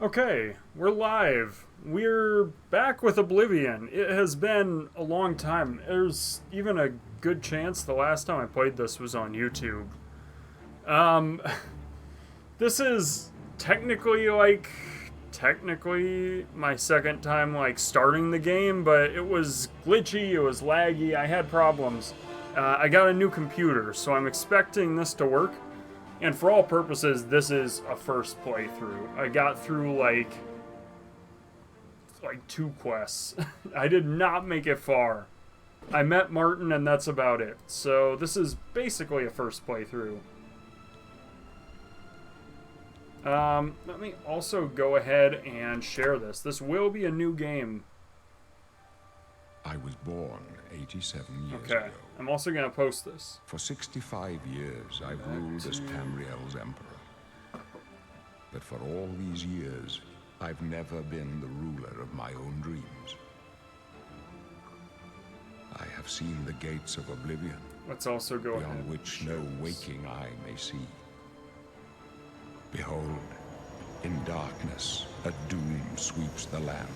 Okay, we're live. We're back with Oblivion. It has been a long time. There's even a good chance the last time I played this was on YouTube. Um, this is technically my second time starting the game, but it was glitchy, it was laggy, I had problems. I got a new computer, so I'm expecting this to work. And for all purposes, this is a first playthrough. I got through like two quests. I did not make it far. I met Martin and that's about it. So this is basically a first playthrough. Let me also go ahead and share this. This will be a new game. I was born 87 years Okay. ago. I'm also going to post this. For 65 years, I've ruled as Tamriel's emperor. But for all these years, I've never been the ruler of my own dreams. I have seen the gates of oblivion, Let's also go ahead. beyond which no waking eye may see. Behold, in darkness, a doom sweeps the land.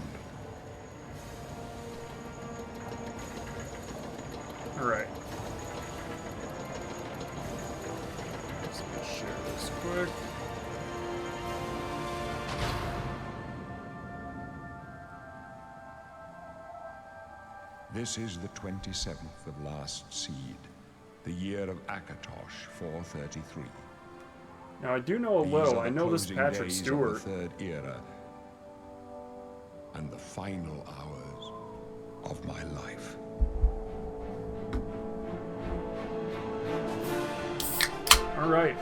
Alright. Just gonna share this quick. This is the 27th of last seed, the year of Akatosh 433. Now I do know a These little. are I the know this closing Patrick days of Stewart. the Third Era, and the final hours of my life. All right.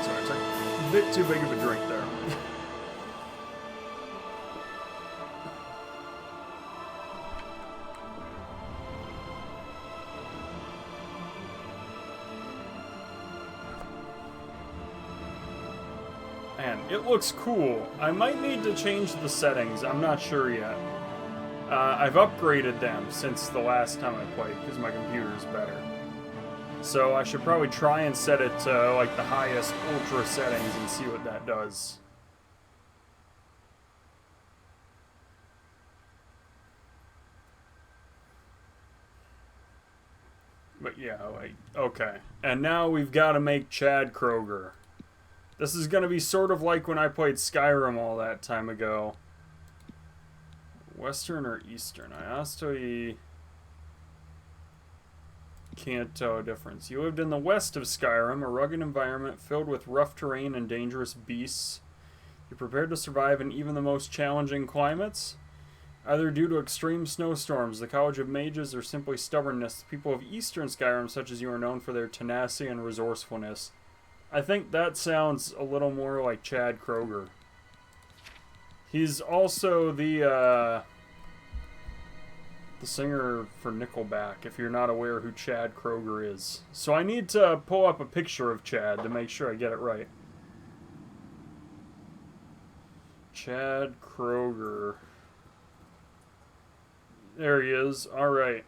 Sorry, I took a bit too big of a drink there. Man, it looks cool. I might need to change the settings. I'm not sure yet. I've upgraded them since the last time I played because my computer's better. So I should probably try and set it to like the highest ultra settings and see what that does. But yeah, okay. And now we've got to make Chad Kroeger. This is going to be sort of like when I played Skyrim all that time ago. Western or Eastern? I honestly can't tell a difference. You lived in the west of Skyrim, a rugged environment filled with rough terrain and dangerous beasts. You're prepared to survive in even the most challenging climates? Either due to extreme snowstorms, the College of Mages, or simply stubbornness, the people of Eastern Skyrim, such as you, are known for their tenacity and resourcefulness. I think that sounds a little more like Chad Kroeger. He's also the singer for Nickelback, if you're not aware who Chad Kroeger is. So I need to pull up a picture of Chad to make sure I get it right. Chad Kroeger. There he is. Alright.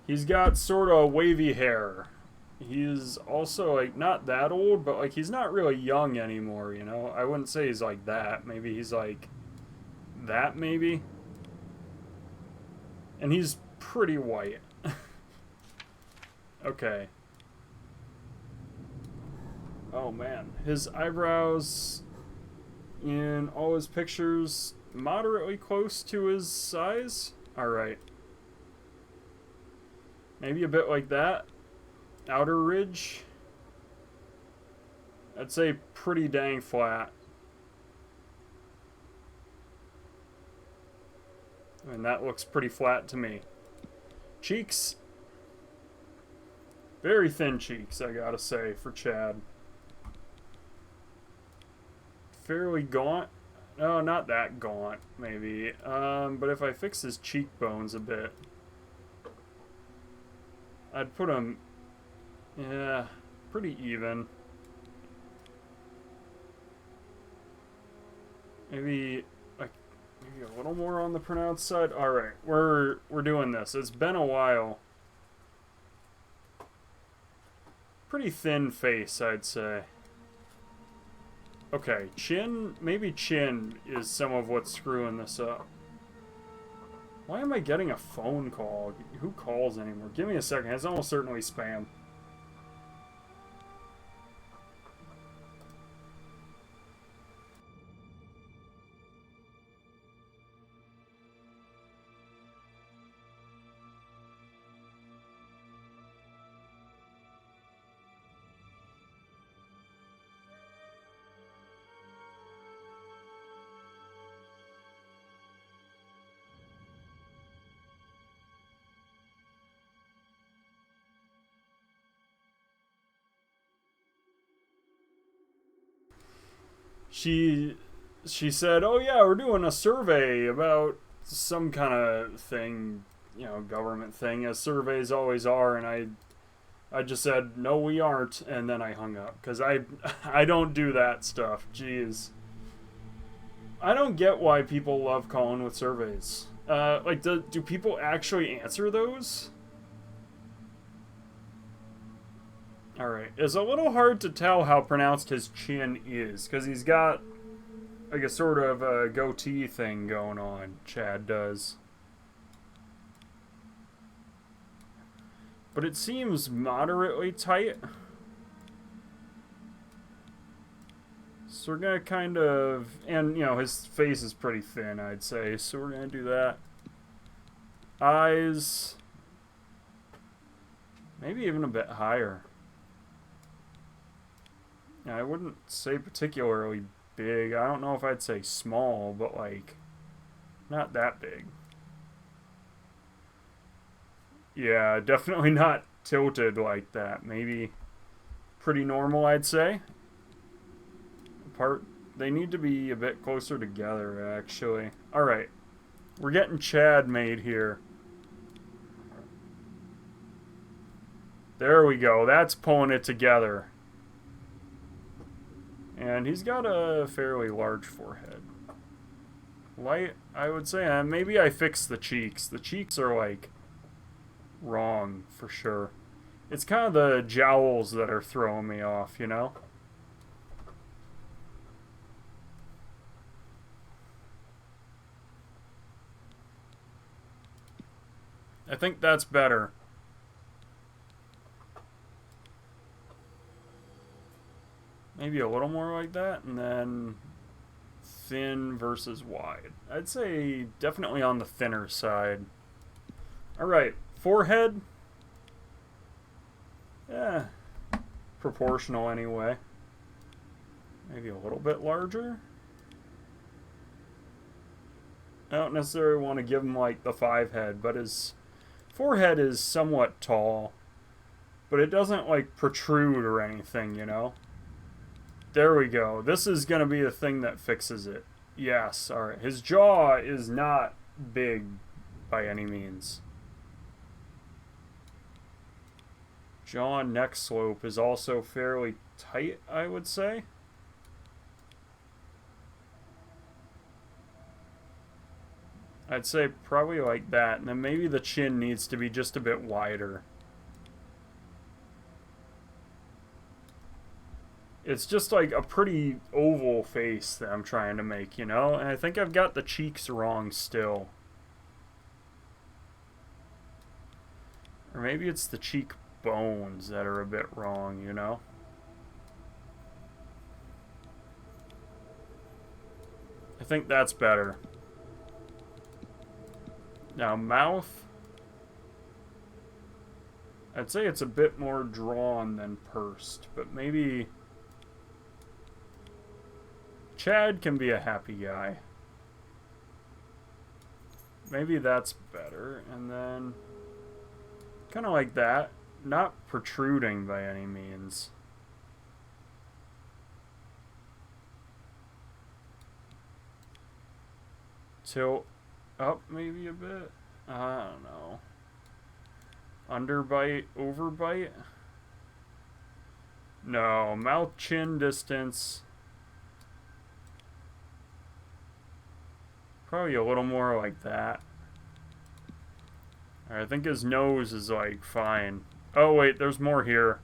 He's got sort of wavy hair. He's also, like, not that old, but, like, he's not really young anymore, you know? I wouldn't say he's like that. Maybe he's like that, maybe? And he's pretty white. Okay. Oh, man. His eyebrows in all his pictures moderately close to his size. Alright. Maybe a bit like that. Outer ridge. I'd say pretty dang flat. And that looks pretty flat to me. Cheeks. Very thin cheeks, I gotta say, for Chad. Fairly gaunt. No, not that gaunt, maybe. But if I fix his cheekbones a bit, I'd put him, yeah, pretty even. Maybe Maybe a little more on the pronounced side. All right, we're doing this. It's been a while. Pretty thin face, I'd say. Okay, chin. Maybe chin is some of what's screwing this up. Why am I getting a phone call? Who calls anymore? Give me a second. It's almost certainly spam. She said, "Oh yeah, we're doing a survey about some kind of thing, you know, government thing, as surveys always are." And I just said, "No, we aren't," and then I hung up because I don't do that stuff. Jeez, I don't get why people love calling with surveys. Like, do people actually answer those? Alright, it's a little hard to tell how pronounced his chin is, because he's got, like, a sort of a goatee thing going on, Chad does. But it seems moderately tight. So we're gonna kind of, and, you know, his face is pretty thin, I'd say, so we're gonna do that. Eyes, maybe even a bit higher. Yeah, I wouldn't say particularly big. I don't know if I'd say small, but like, not that big. Yeah, definitely not tilted like that. Maybe pretty normal, I'd say. They need to be a bit closer together, actually. Alright, we're getting Chad made here. There we go, that's pulling it together. And he's got a fairly large forehead. Light, I would say. Maybe I fixed the cheeks. The cheeks are, like, wrong, for sure. It's kind of the jowls that are throwing me off, you know? I think that's better. Maybe a little more like that, and then thin versus wide. I'd say definitely on the thinner side. Alright, forehead. Yeah, proportional anyway. Maybe a little bit larger. I don't necessarily want to give him like the 5 head, but his forehead is somewhat tall. But it doesn't like protrude or anything, you know? There we go. This is going to be the thing that fixes it. Yes, alright. His jaw is not big by any means. Jaw and neck slope is also fairly tight, I would say. I'd say probably like that. And then maybe the chin needs to be just a bit wider. It's just like a pretty oval face that I'm trying to make, you know? And I think I've got the cheeks wrong still. Or maybe it's the cheekbones that are a bit wrong, you know? I think that's better. Now, mouth. I'd say it's a bit more drawn than pursed, but maybe Chad can be a happy guy. Maybe that's better. And then kind of like that. Not protruding by any means. Tilt up maybe a bit. I don't know. Underbite, overbite? No, mouth chin distance. Probably a little more like that. I think his nose is like fine. Oh wait, there's more here.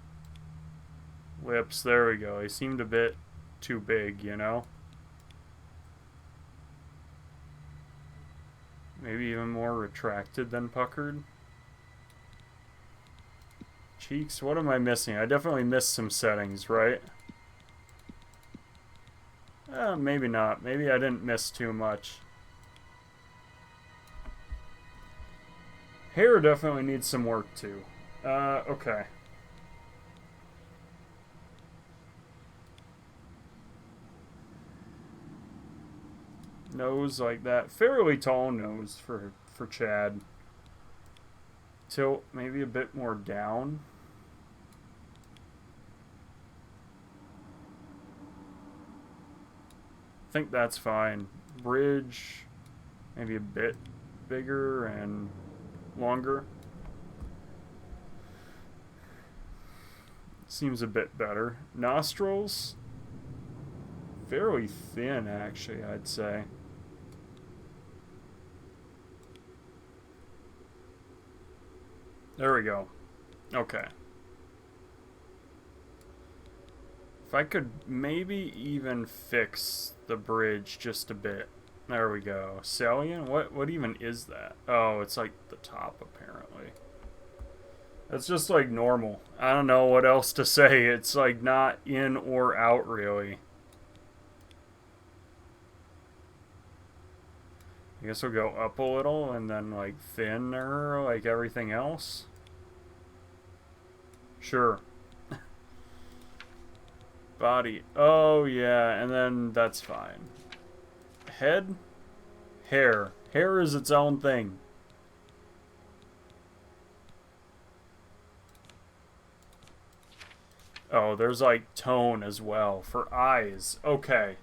Lips, there we go. He seemed a bit too big, you know? Maybe even more retracted than puckered. Cheeks, what am I missing? I definitely missed some settings, right? Maybe not. Maybe I didn't miss too much. Hair definitely needs some work too. Okay. Nose like that. Fairly tall nose for Chad. Tilt maybe a bit more down. I think that's fine. Bridge, maybe a bit bigger and longer. Seems a bit better. Nostrils, fairly thin actually, I'd say. There we go. Okay. If I could maybe even fix the bridge just a bit. There we go. Salient? What even is that? Oh, it's like the top apparently. That's just like normal. I don't know what else to say. It's like not in or out really. I guess we'll go up a little and then like thinner like everything else. Sure. Body. Oh, yeah, and then that's fine. Head? Hair. Hair is its own thing. Oh, there's like tone as well for eyes. Okay.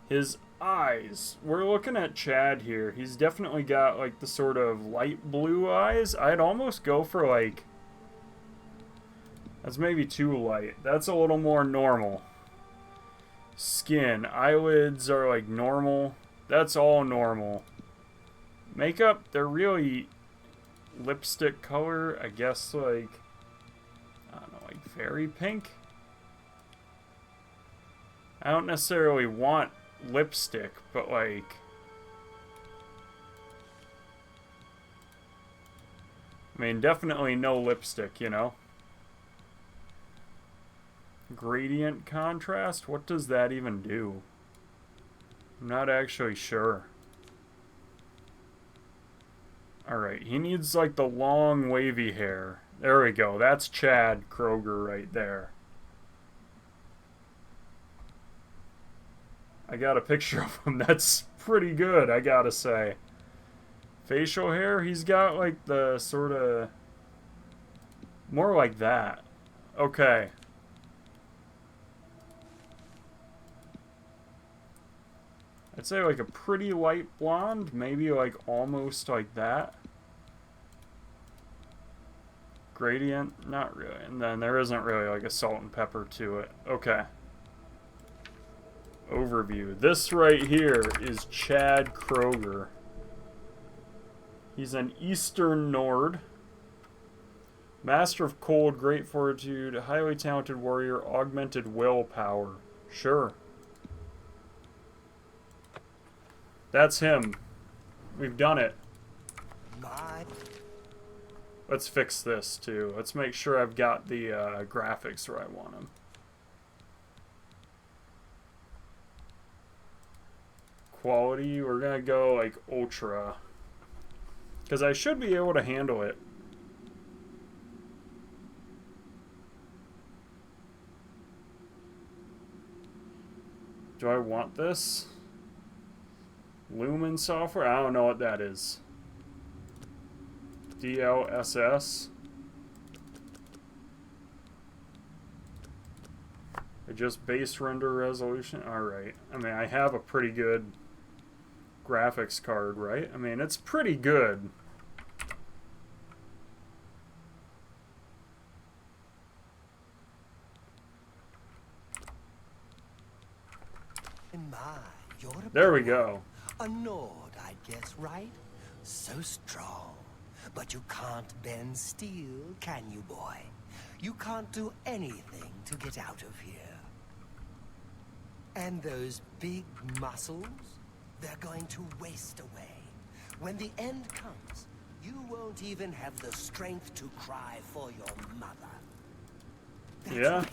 His eyes. We're looking at Chad here. He's definitely got like the sort of light blue eyes. I'd almost go for like... That's maybe too light. That's a little more normal. Skin. Eyelids are like normal. That's all normal. Makeup, they're really lipstick color. I guess like, I don't know, like fairy pink? I don't necessarily want lipstick, but like... I mean, definitely no lipstick, you know? Gradient contrast? What does that even do? I'm not actually sure. Alright, he needs like the long wavy hair. There we go. That's Chad Kroeger right there. I got a picture of him. That's pretty good, I gotta say. Facial hair, he's got like the sort of... more like that. Okay. I'd say like a pretty light blonde, maybe like almost like that. Gradient, not really. And then there isn't really like a salt and pepper to it. Okay. Overview. This right here is Chad Kroeger. He's an Eastern Nord. Master of cold, great fortitude, highly talented warrior, augmented willpower. Sure. That's him. We've done it. Let's fix this too. Let's make sure I've got the graphics where I want them. Quality, we're gonna go like ultra. Because I should be able to handle it. Do I want this? Lumen software? I don't know what that is. DLSS. Just base render resolution? Alright. I mean, I have a pretty good graphics card, right? I mean, it's pretty good. There we go. A node, I guess right? So strong. But you can't bend steel, can you, boy? You can't do anything to get out of here. And those big muscles, they're going to waste away. When the end comes, you won't even have the strength to cry for your mother. That's Yeah. right.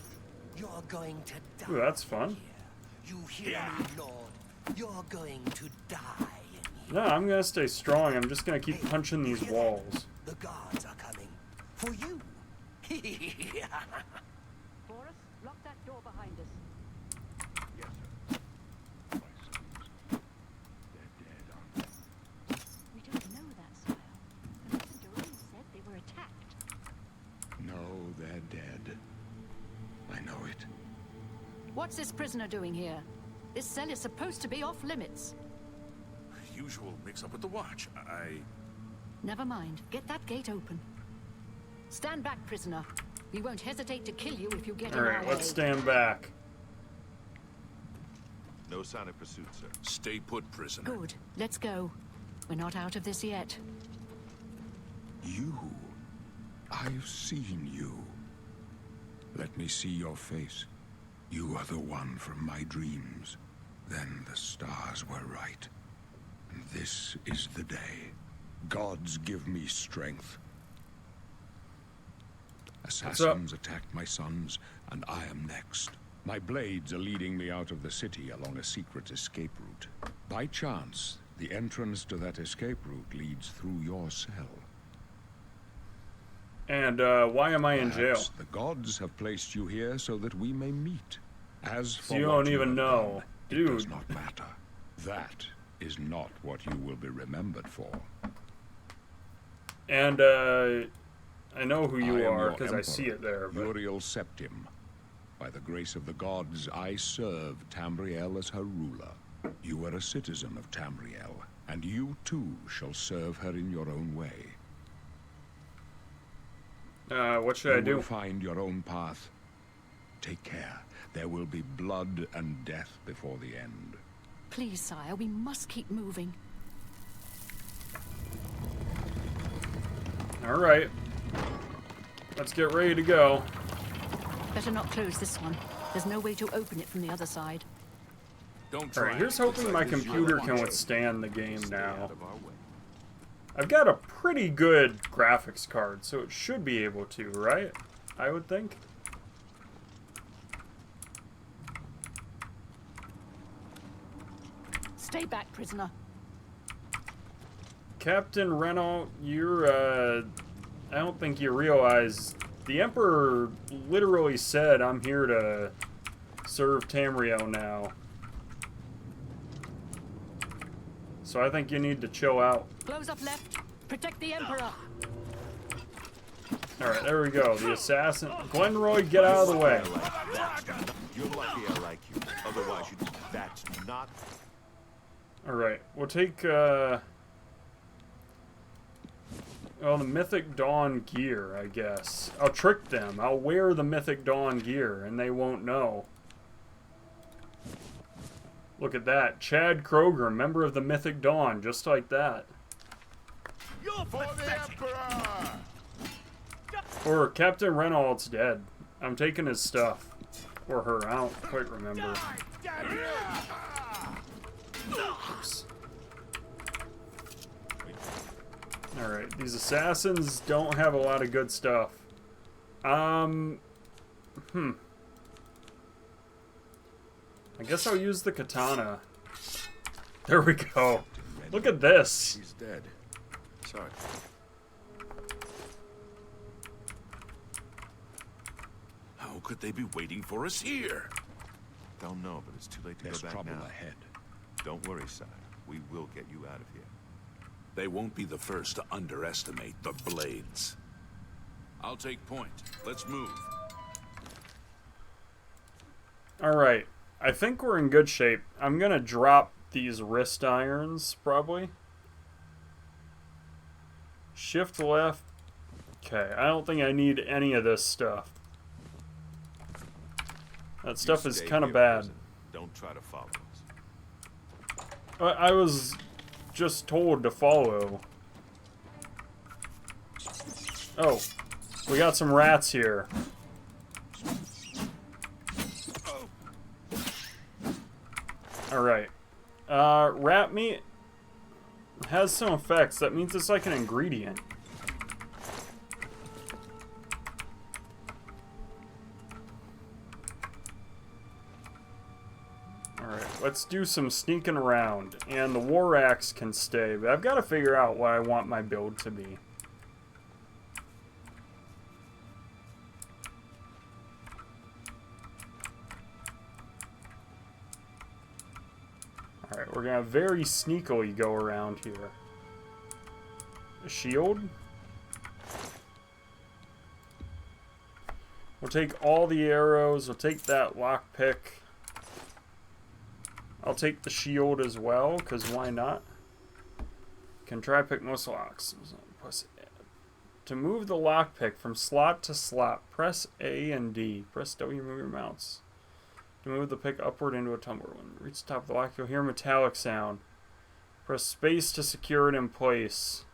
You're going to die. Ooh, that's fun. Here. You hear me, Lord? You're going to die in here. No, I'm gonna stay strong. I'm just gonna keep punching these Hear that? walls. The guards are coming. For you. Boris, lock that door behind us. Yes, sir. My sons, they're dead, aren't they? We don't know that, Sire. The Messenger said they were attacked. No, they're dead. I know it. What's this prisoner doing here? This cell is supposed to be off limits. Usual mix-up with the watch. Never mind. Get that gate open. Stand back, prisoner. We won't hesitate to kill you if you get in our Alright, way. let's stand back. No sign of pursuit, sir. Stay put, prisoner. Good. Let's go. We're not out of this yet. You. I've seen you. Let me see your face. You are the one from my dreams. Then the stars were right. And this is the day. Gods give me strength. Assassins attacked my sons, and I am next. My blades are leading me out of the city along a secret escape route. By chance, the entrance to that escape route leads through your cell. And why am I in jail? Perhaps the gods have placed you here so that we may meet. As for So you what don't even have know. done, it does Dude. not matter. That is not what you will be remembered for. And I know who I you am are your because I emperor, see it there. But Uriel Septim. By the grace of the gods, I serve Tamriel as her ruler. You are a citizen of Tamriel, and you too shall serve her in your own way. what should I You do? will find your own path. Take care. There will be blood and death before the end. Please, sire, we must keep moving. All right, let's get ready to go. Better not close this one. There's no way to open it from the other side. Don't All try. right, here's hoping my computer can withstand the game Stay now. out of our way. I've got a pretty good graphics card, so it should be able to, right? I would think. Stay back, prisoner. Captain Renault, you're, I don't think you realize the Emperor literally said, I'm here to serve Tamriel now. So I think you need to chill out. Close up left. Protect the Emperor. Alright, there we go. The assassin. Glenroy, get out of the way. You're lucky I like you. Otherwise, that's not. Alright, we'll take, well, the Mythic Dawn gear, I guess. I'll trick them. I'll wear the Mythic Dawn gear, and they won't know. Look at that. Chad Kroeger, member of the Mythic Dawn, just like that. For the Emperor! Or Captain Renault's dead. I'm taking his stuff. Or her, I don't quite remember. Oops. Alright, these assassins don't have a lot of good stuff. I guess I'll use the katana. There we go. Look at this. He's dead. Sorry. How could they be waiting for us here? Don't know, but it's too late to There's go back trouble now. ahead. Don't worry, sire. We will get you out of here. They won't be the first to underestimate the Blades. I'll take point. Let's move. Alright, I think we're in good shape. I'm gonna drop these wrist irons, probably. Shift left. Okay, I don't think I need any of this stuff. That stuff You is stay kind of here, bad. prisoner. Don't try to follow us. I was just told to follow. Oh, we got some rats here. Alright. Rat meat has some effects. That means it's like an ingredient. Alright, let's do some sneaking around. And the war axe can stay, but I've got to figure out what I want my build to be. Alright, we're gonna very sneakily go around here. A shield? We'll take all the arrows, we'll take that lockpick. I'll take the shield as well, because why not? Can try pick most locks. To move the lockpick from slot to slot, press A and D. Press W to move your mouse. To move the pick upward into a tumbler. When you reach the top of the lock, you'll hear a metallic sound. Press space to secure it in place.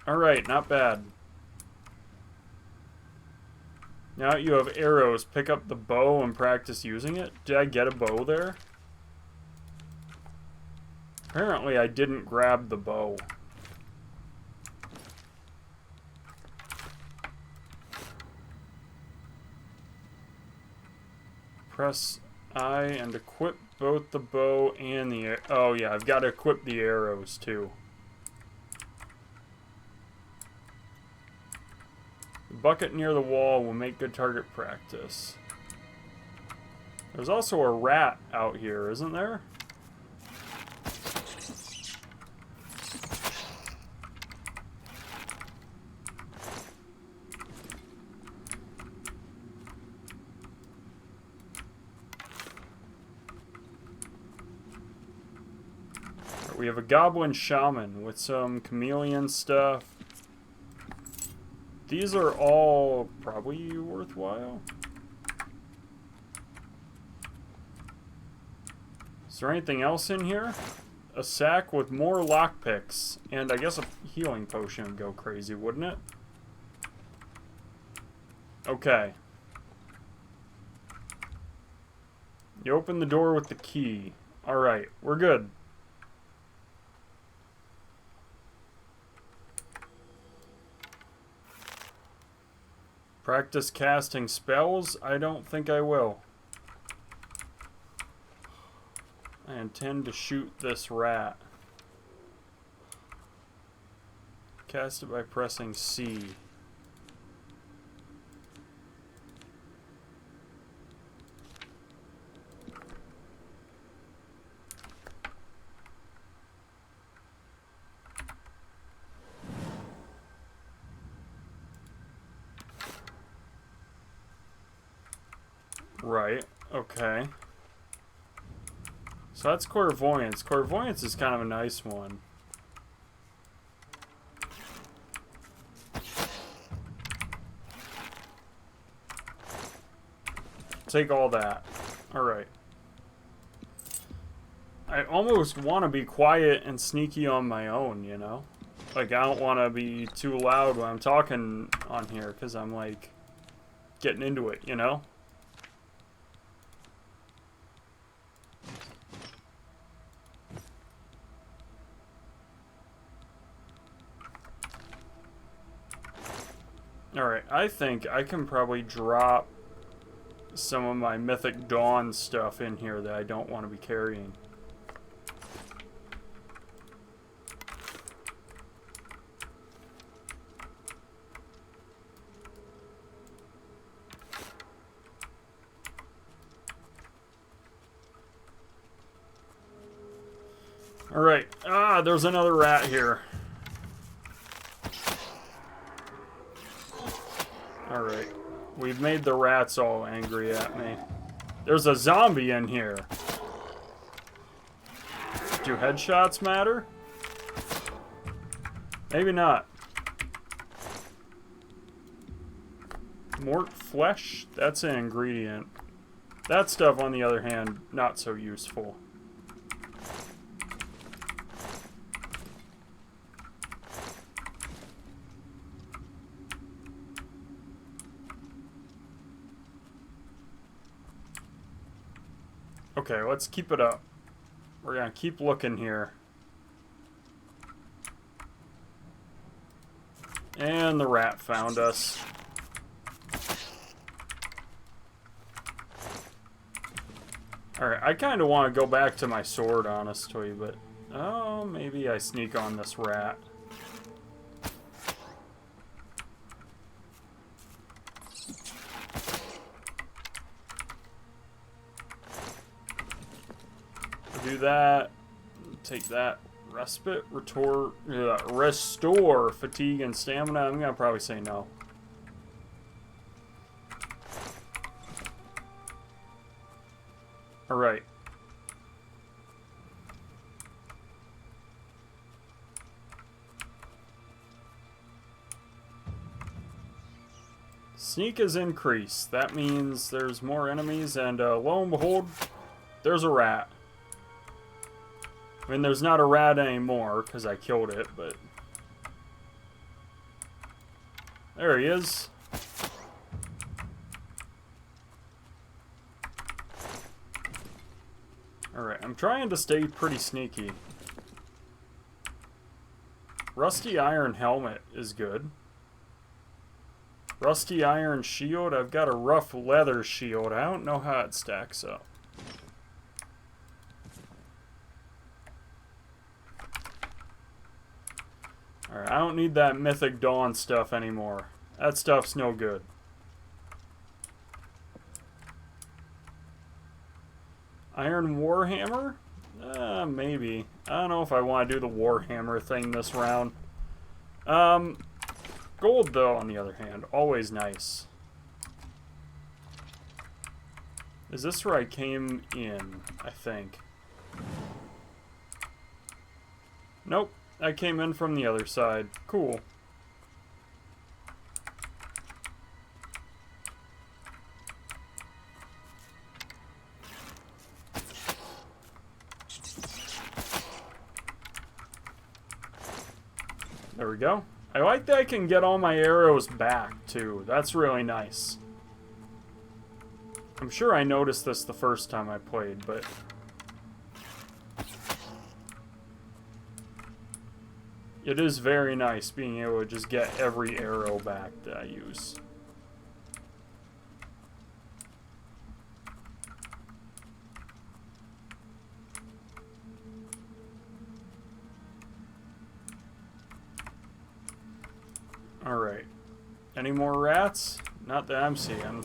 Alright, not bad. Now you have arrows. Pick up the bow and practice using it. Did I get a bow there? Apparently I didn't grab the bow. Press I and equip both the bow and the... Oh yeah, I've got to equip the arrows too. The bucket near the wall will make good target practice. There's also a rat out here, isn't there? We have a goblin shaman with some chameleon stuff. These are all probably worthwhile. Is there anything else in here? A sack with more lockpicks. And I guess a healing potion would go crazy, wouldn't it? Okay. You open the door with the key. Alright, we're good. Practice casting spells? I don't think I will. I intend to shoot this rat. Cast it by pressing C. Right, okay. So that's clairvoyance. Clairvoyance is kind of a nice one. Take all that. Alright. I almost want to be quiet and sneaky on my own, you know? Like, I don't want to be too loud when I'm talking on here, because I'm, like, getting into it, you know? Alright, I think I can probably drop some of my Mythic Dawn stuff in here that I don't want to be carrying. Alright, there's another rat here. Alright. We've made the rats all angry at me. There's a zombie in here. Do headshots matter? Maybe not. Mort flesh? That's an ingredient. That stuff, on the other hand, not so useful. Okay, let's keep it up. We're gonna keep looking here. And the rat found us. Alright, I kind of want to go back to my sword, honestly, but... Oh, maybe I sneak on this rat. Do that. Take that. Respite, restore fatigue and stamina. I'm gonna probably say no. All right. Sneak is increased. That means there's more enemies, and lo and behold, there's a rat. I mean, there's not a rat anymore, because I killed it, but... There he is. Alright, I'm trying to stay pretty sneaky. Rusty iron helmet is good. Rusty iron shield. I've got a rough leather shield. I don't know how it stacks up. Alright, I don't need that Mythic Dawn stuff anymore. That stuff's no good. Iron Warhammer? Maybe. I don't know if I want to do the Warhammer thing this round. Gold, though, on the other hand. Always nice. Is this where I came in? I think. Nope. I came in from the other side. Cool. There we go. I like that I can get all my arrows back, too. That's really nice. I'm sure I noticed this the first time I played, but... It is very nice being able to just get every arrow back that I use. Alright. Any more rats? Not that I'm seeing.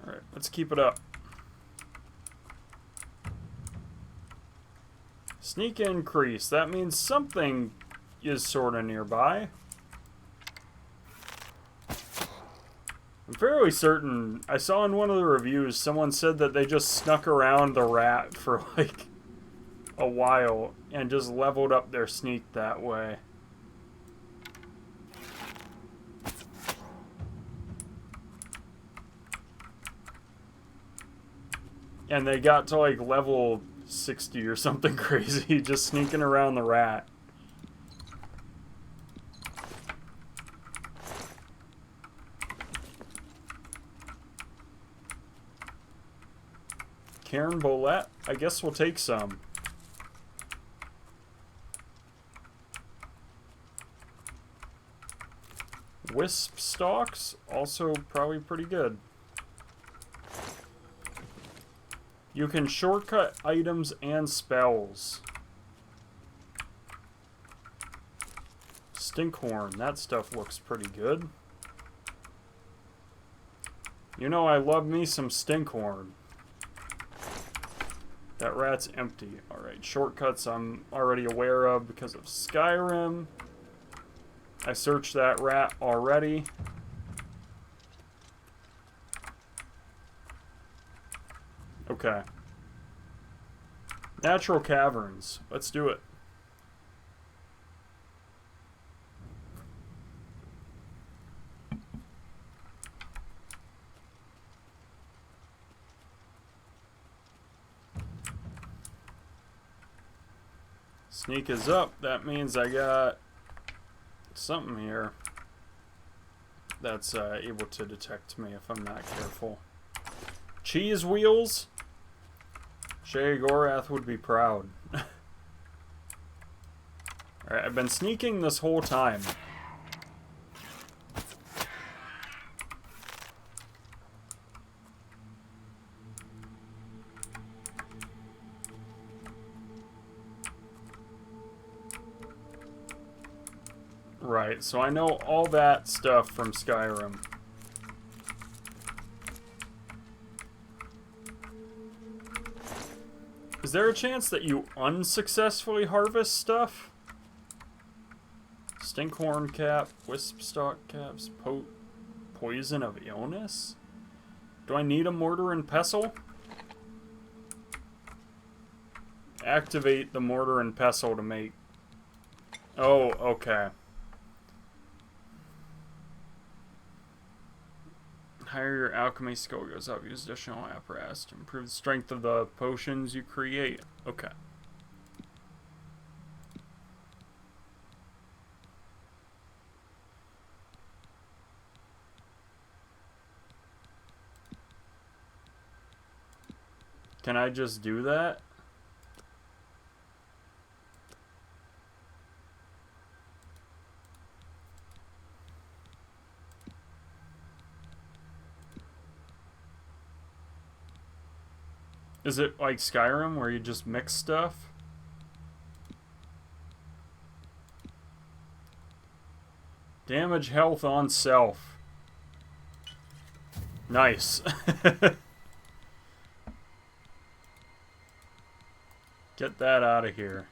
Alright, let's keep it up. Sneak increase. That means something is sort of nearby. I'm fairly certain, I saw in one of the reviews, someone said that they just snuck around the rat for like a while and just leveled up their sneak that way. And they got to like level 60 or something crazy, just sneaking around the rat. Karen Bolette? I guess we'll take some. Wisp stalks? Also probably pretty good. You can shortcut items and spells. Stinkhorn, that stuff looks pretty good. You know I love me some Stinkhorn. That rat's empty. Alright, shortcuts I'm already aware of because of Skyrim. I searched that rat already. Okay. Natural caverns. Let's do it. Sneak is up. That means I got something here that's able to detect me if I'm not careful. Cheese wheels? Shay Gorath would be proud. Alright, I've been sneaking this whole time. Right, so I know all that stuff from Skyrim. Is there a chance that you unsuccessfully harvest stuff? Stinkhorn cap, wisp stalk caps, poison of illness? Do I need a mortar and pestle? Activate the mortar and pestle to make... Oh, okay. Higher your alchemy skill goes up. Use additional apparatus to improve the strength of the potions you create. Okay. Can I just do that? Is it like Skyrim where you just mix stuff? Damage health on self. Nice. Get that out of here.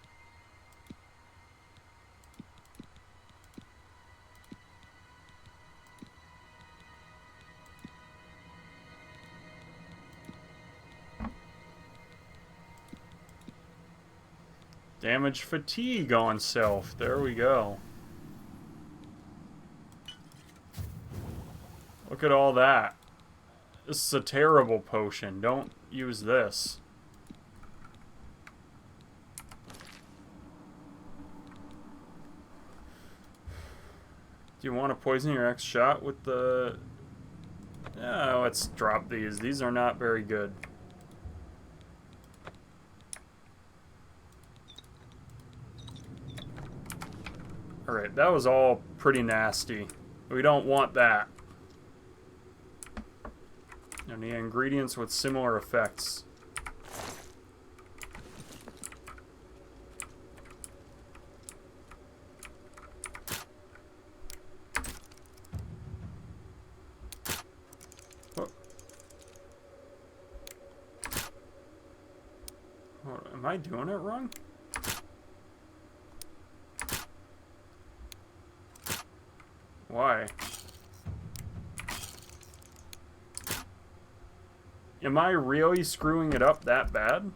Damage fatigue on self. There we go. Look at all that. This is a terrible potion. Don't use this. Do you want to poison your next shot with the... let's drop these. These are not very good. Alright, that was all pretty nasty. We don't want that. Any ingredients with similar effects? What, am I doing it wrong? Why? Am I really screwing it up that bad?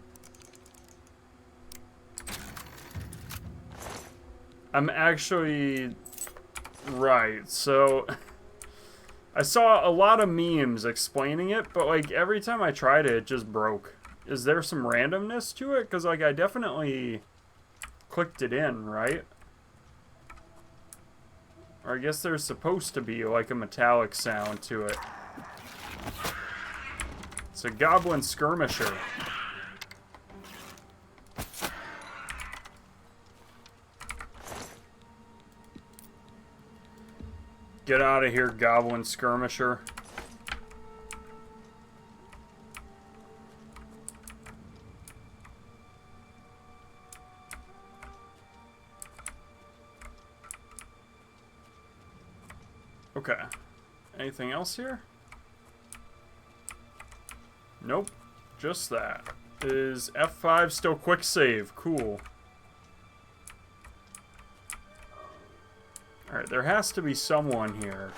I'm actually... Right, so... I saw a lot of memes explaining it, but like every time I tried it, it just broke. Is there some randomness to it? Because like I definitely clicked it in, right? Or I guess there's supposed to be like a metallic sound to it. It's a goblin skirmisher. Get out of here, goblin skirmisher. Okay. Anything else here? Nope. Just that. Is F5 still quick save? Cool. Alright, there has to be someone here.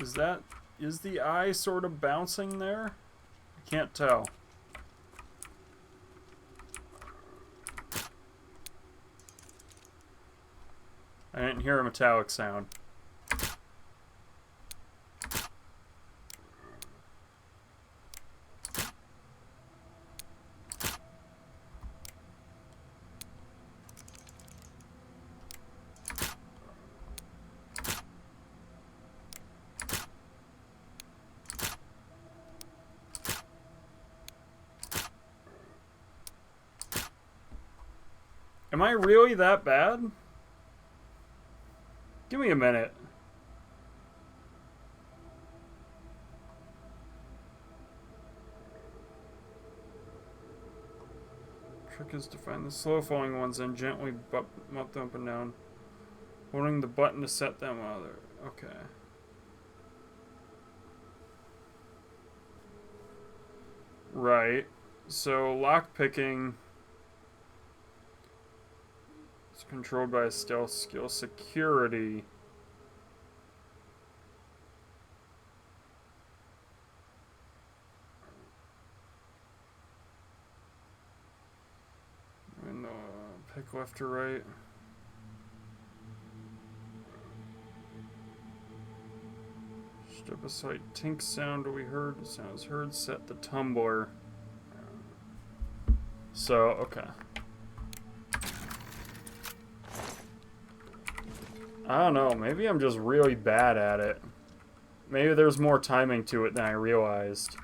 Is the eye sort of bouncing there? I can't tell. I didn't hear a metallic sound. Am I really that bad? Give me a minute. Trick is to find the slow falling ones and gently bump them up and down. Holding the button to set them while they're... Okay. Right. So lockpicking is controlled by a stealth skill. Security. And pick left or right. Step aside. Tink sound we heard. Sounds heard. Set the tumbler. So, okay. I don't know. Maybe I'm just really bad at it. Maybe there's more timing to it than I realized.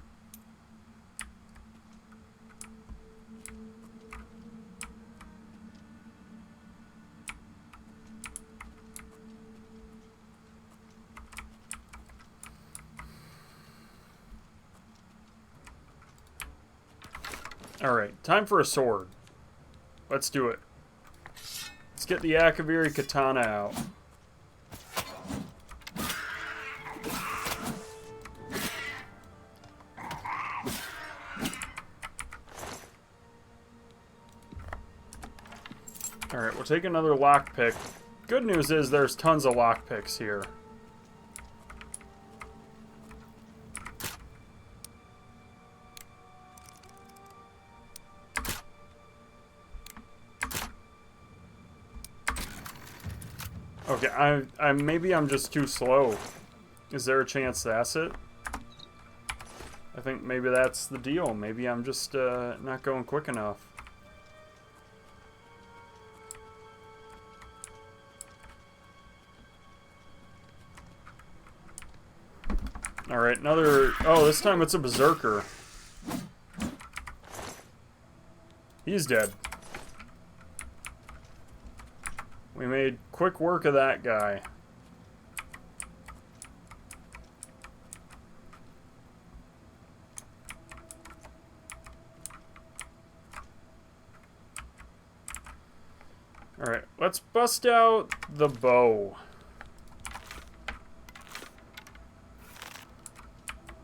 Alright, time for a sword. Let's do it. Let's get the Akaviri katana out. Alright, we'll take another lockpick. Good news is there's tons of lockpicks here. Okay, maybe I'm just too slow. Is there a chance that's it? I think maybe that's the deal. Maybe I'm just not going quick enough. Alright, another... Oh, this time it's a berserker. He's dead. We made quick work of that guy. Alright, let's bust out the bow.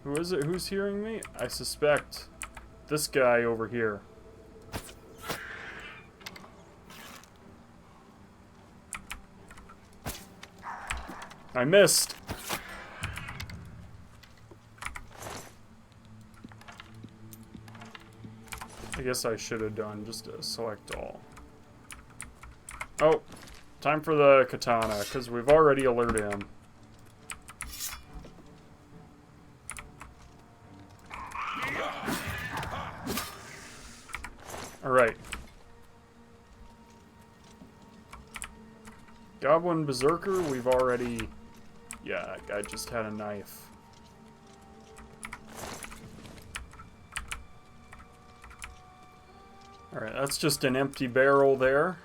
Who is it? Who's hearing me? I suspect this guy over here. I missed. I guess I should have done just a select all. Oh, time for the katana, because we've already alerted him. Alright. Goblin Berserker, we've already... Yeah, that guy just had a knife. Alright, that's just an empty barrel there.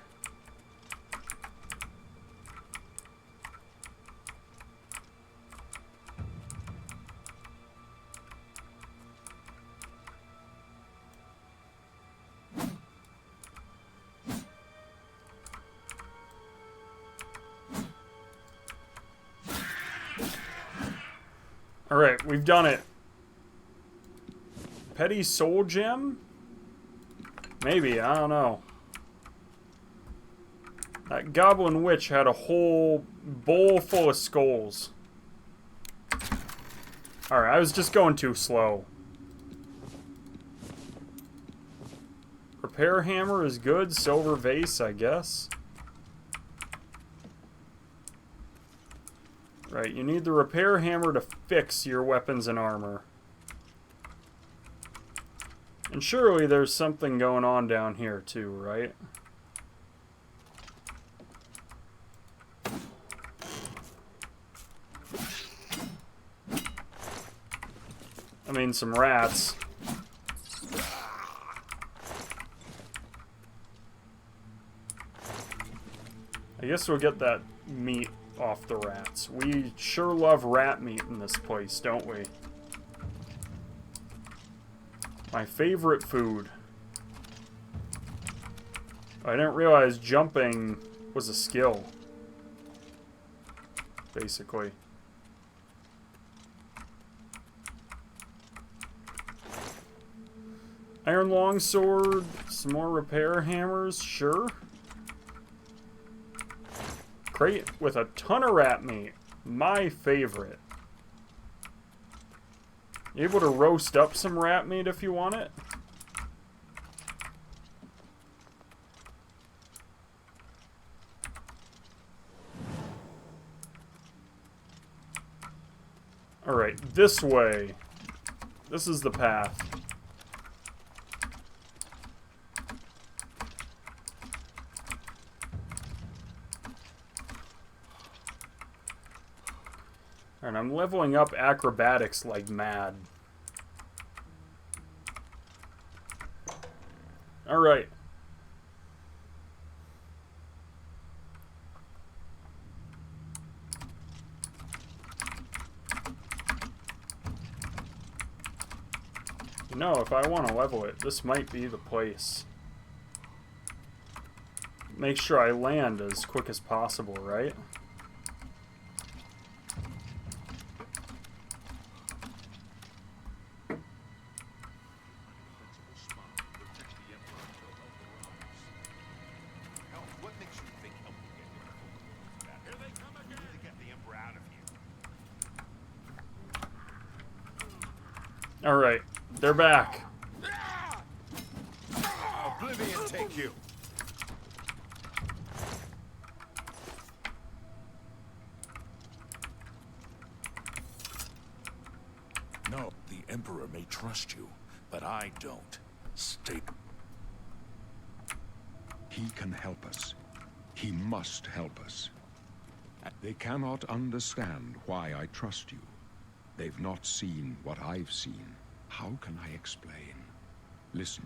Alright, we've done it. Petty soul gem? Maybe, I don't know. That goblin witch had a whole bowl full of skulls. Alright, I was just going too slow. Repair hammer is good. Silver vase, I guess. Right, you need the repair hammer to fix your weapons and armor. And surely there's something going on down here too, right? I mean, some rats. I guess we'll get that meat off the rats. We sure love rat meat in this place, don't we? My favorite food. I didn't realize jumping was a skill. Basically. Iron longsword, some more repair hammers, sure. Crate with a ton of rat meat. My favorite. You able to roast up some rat meat if you want it? Alright, this way. This is the path. And I'm leveling up acrobatics like mad. Alright. You know, if I want to level it, this might be the place. Make sure I land as quick as possible, right? Alright, they're back. Oblivion take you. No, the Emperor may trust you, but I don't. Stay. He can help us. He must help us. They cannot understand why I trust you. They've not seen what I've seen. How can I explain? Listen,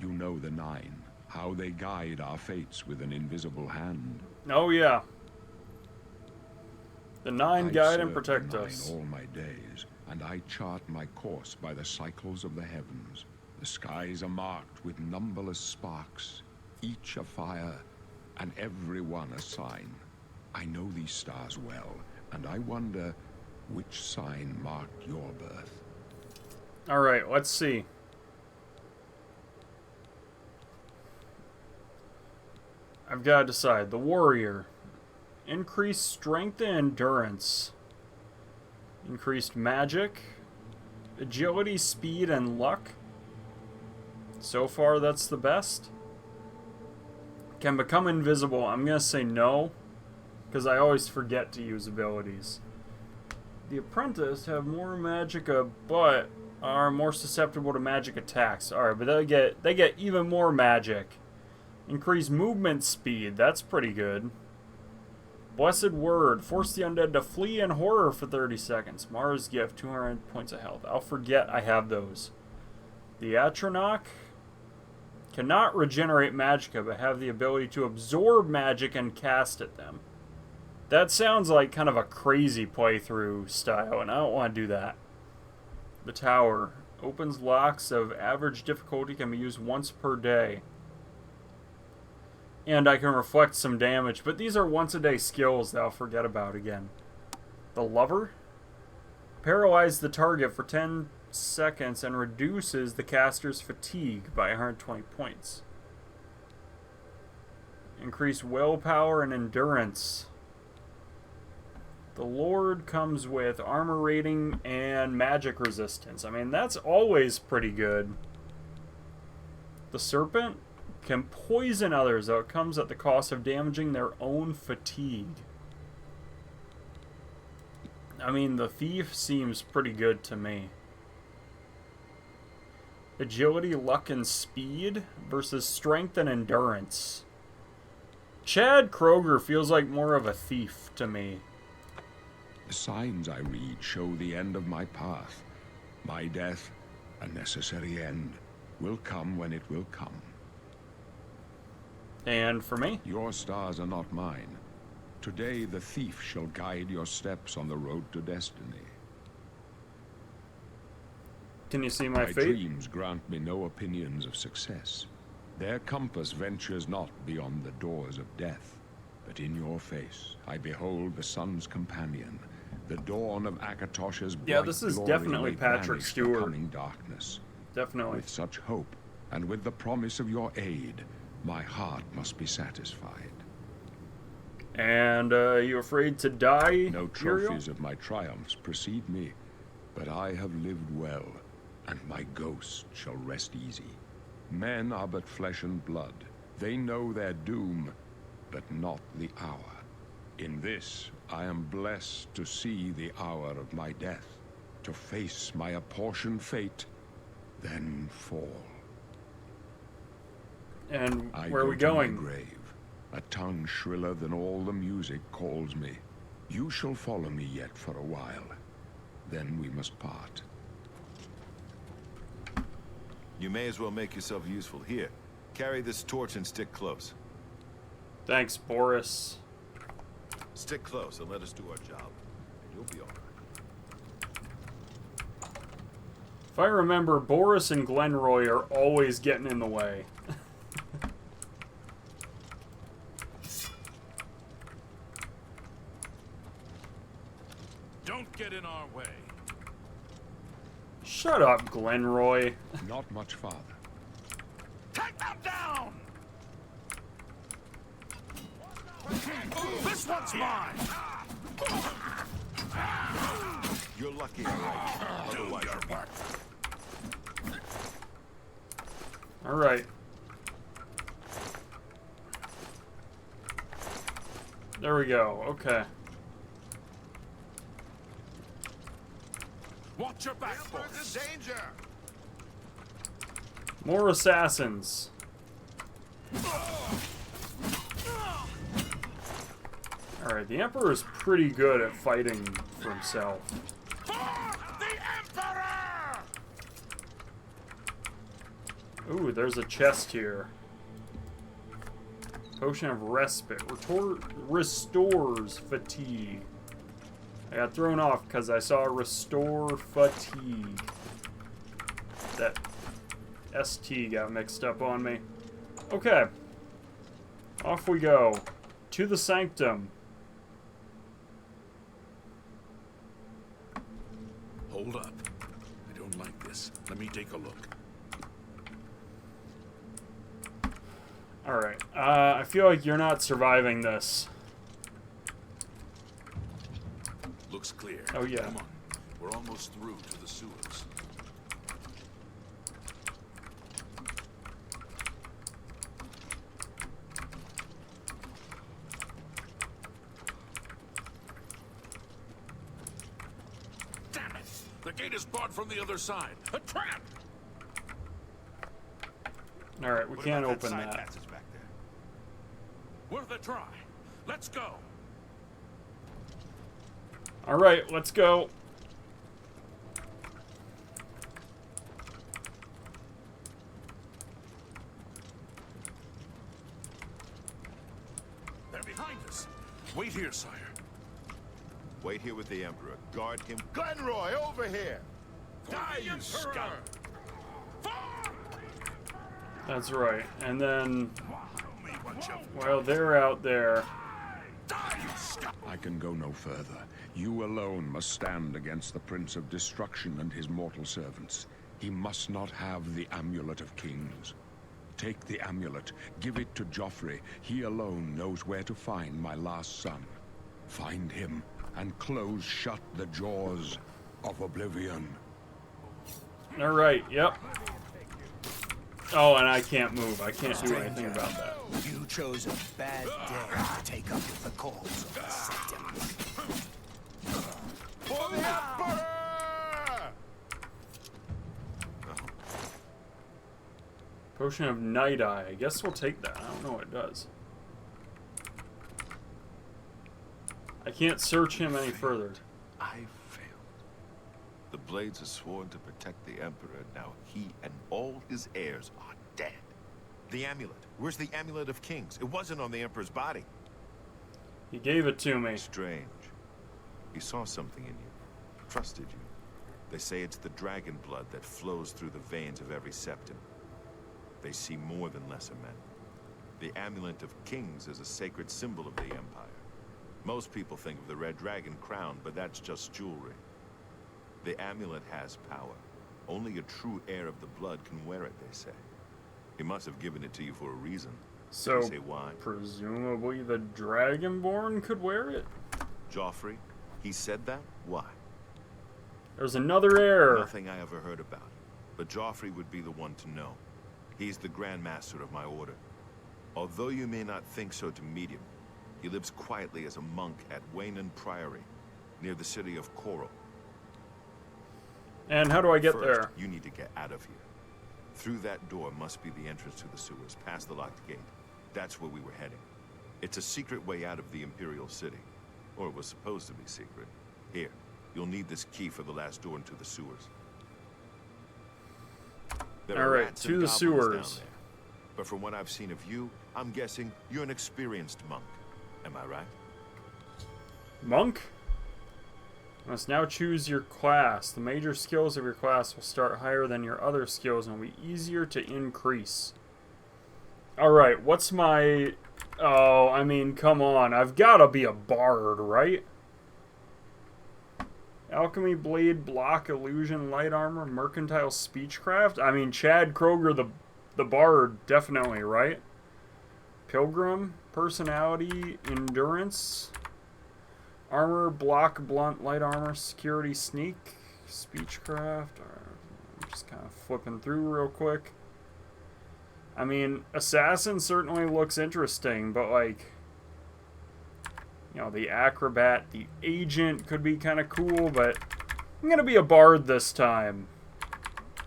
you know the Nine, how they guide our fates with an invisible hand. Oh yeah. The Nine I've guide and served protect the Nine us. all my days, and I chart my course by the cycles of the heavens. The skies are marked with numberless sparks, each a fire, and every one a sign. I know these stars well, and I wonder which sign marked your birth. Alright, let's see. I've got to decide. The warrior. Increased strength and endurance. Increased magic. Agility, speed, and luck. So far, that's the best. Can become invisible. I'm going to say no, because I always forget to use abilities. The apprentice have more magicka, but are more susceptible to magic attacks. Alright, but they get even more magic. Increase movement speed. That's pretty good. Blessed word. Force the undead to flee in horror for 30 seconds. Mara's gift. 200 points of health. I'll forget I have those. The Atronach cannot regenerate magicka, but have the ability to absorb magic and cast at them. That sounds like kind of a crazy playthrough style, and I don't want to do that. The tower. Opens locks of average difficulty, can be used once per day. And I can reflect some damage, but these are once a day skills that I'll forget about again. The lover. Paralyze the target for 10 seconds and reduces the caster's fatigue by 120 points. Increase willpower and endurance. The Lord comes with armor rating and magic resistance. I mean, that's always pretty good. The Serpent can poison others, though it comes at the cost of damaging their own fatigue. I mean, the Thief seems pretty good to me. Agility, luck, and speed versus strength and endurance. Chad Kroeger feels like more of a thief to me. The signs I read show the end of my path. My death, a necessary end, will come when it will come. And for me? Your stars are not mine. Today the thief shall guide your steps on the road to destiny. Can you see my My fate? dreams grant me no opinions of success. Their compass ventures not beyond the doors of death. But in your face I behold the sun's companion, the dawn of Akatosh's bright Yeah, this is glory definitely may Patrick banish Stewart. the coming darkness. Definitely. With such hope, and with the promise of your aid, my heart must be satisfied. And, you afraid to die, No Uriel? trophies of my triumphs precede me, but I have lived well, and my ghost shall rest easy. Men are but flesh and blood. They know their doom, but not the hour. In this, I am blessed to see the hour of my death, to face my apportioned fate, then fall. And I where are go we to my going? grave. A tongue shriller than all the music calls me. You shall follow me yet for a while. Then we must part. You may as well make yourself useful. Here, carry this torch and stick close. Thanks, Boris. Stick close and let us do our job, and you'll be all right. If I remember, Boris and Glenroy are always getting in the way. Don't get in our way. Shut up, Glenroy. Not much farther. Take them down! This one's mine! You're lucky I like you. Otherwise, you'd be... Alright. There we go. Okay. Watch your back, boys. danger! More assassins. Alright, the Emperor is pretty good at fighting for himself. For the Emperor! Ooh, there's a chest here. Potion of Respite. Restores fatigue. I got thrown off because I saw restore fatigue. That ST got mixed up on me. Okay. Off we go. To the Sanctum. Hold up. I don't like this. Let me take a look. Alright. I feel like you're not surviving this. Looks clear. Oh, yeah. Come on. We're almost through to the sewers. Damn it! The gate is barred from the other side. A trap! Alright, we can't open that. passage back there? Worth a try. Let's go. Alright, let's go. They're behind us. Wait here, sire. Wait here with the Emperor. Guard him. Glenroy, over here! Die, you scout! That's right. And then, well, they're out there. I can go no further. You alone must stand against the Prince of Destruction and his mortal servants. He must not have the Amulet of Kings. Take the amulet, give it to Joffrey. He alone knows where to find my last son. Find him, and close shut the jaws of oblivion. Alright, yep. Oh, and I can't move. I can't do anything about that. You chose a bad day to take up with the cause of the Sanctum. For the Emperor! Potion of Night Eye. I guess we'll take that. I don't know what it does. I can't search him any further. I failed. The Blades are sworn to protect the Emperor. Now he and all his heirs are dead. The amulet. Where's the amulet of kings? It wasn't on the Emperor's body. He gave it to me. Strange. He saw something in you. Trusted you. They say it's the dragon blood that flows through the veins of every septim. They see more than lesser men. The amulet of kings is a sacred symbol of the Empire. Most people think of the red dragon crown, but that's just jewelry. The amulet has power. Only a true heir of the blood can wear it, they say. He must have given it to you for a reason. So, Did he say why? presumably the Dragonborn could wear it? Joffrey? He said that? Why? There's another heir. Nothing I ever heard about. But Joffrey would be the one to know. He's the Grand Master of my order. Although you may not think so to meet him, he lives quietly as a monk at Waynon Priory, near the city of Kroeger. And how do I get First, there? you need to get out of here. Through that door must be the entrance to the sewers, past the locked gate. That's where we were heading. It's a secret way out of the Imperial City. Or it was supposed to be secret. Here, you'll need this key for the last door into the sewers. There are Alright, rats to and the goblins sewers. down there. But from what I've seen of you, I'm guessing you're an experienced monk. Am I right? Monk? You must now choose your class. The major skills of your class will start higher than your other skills and will be easier to increase. Alright, what's my... Oh, I mean, come on. I've got to be a bard, right? Alchemy, blade, block, illusion, light armor, mercantile, speechcraft. I mean, Chad Kroeger, the bard, definitely, right? Pilgrim, personality, endurance, armor, block, blunt, light armor, security, sneak, speechcraft. I'm just kind of flipping through real quick. I mean, assassin certainly looks interesting, but like, you know, the acrobat, the agent could be kind of cool, but I'm gonna be a bard this time,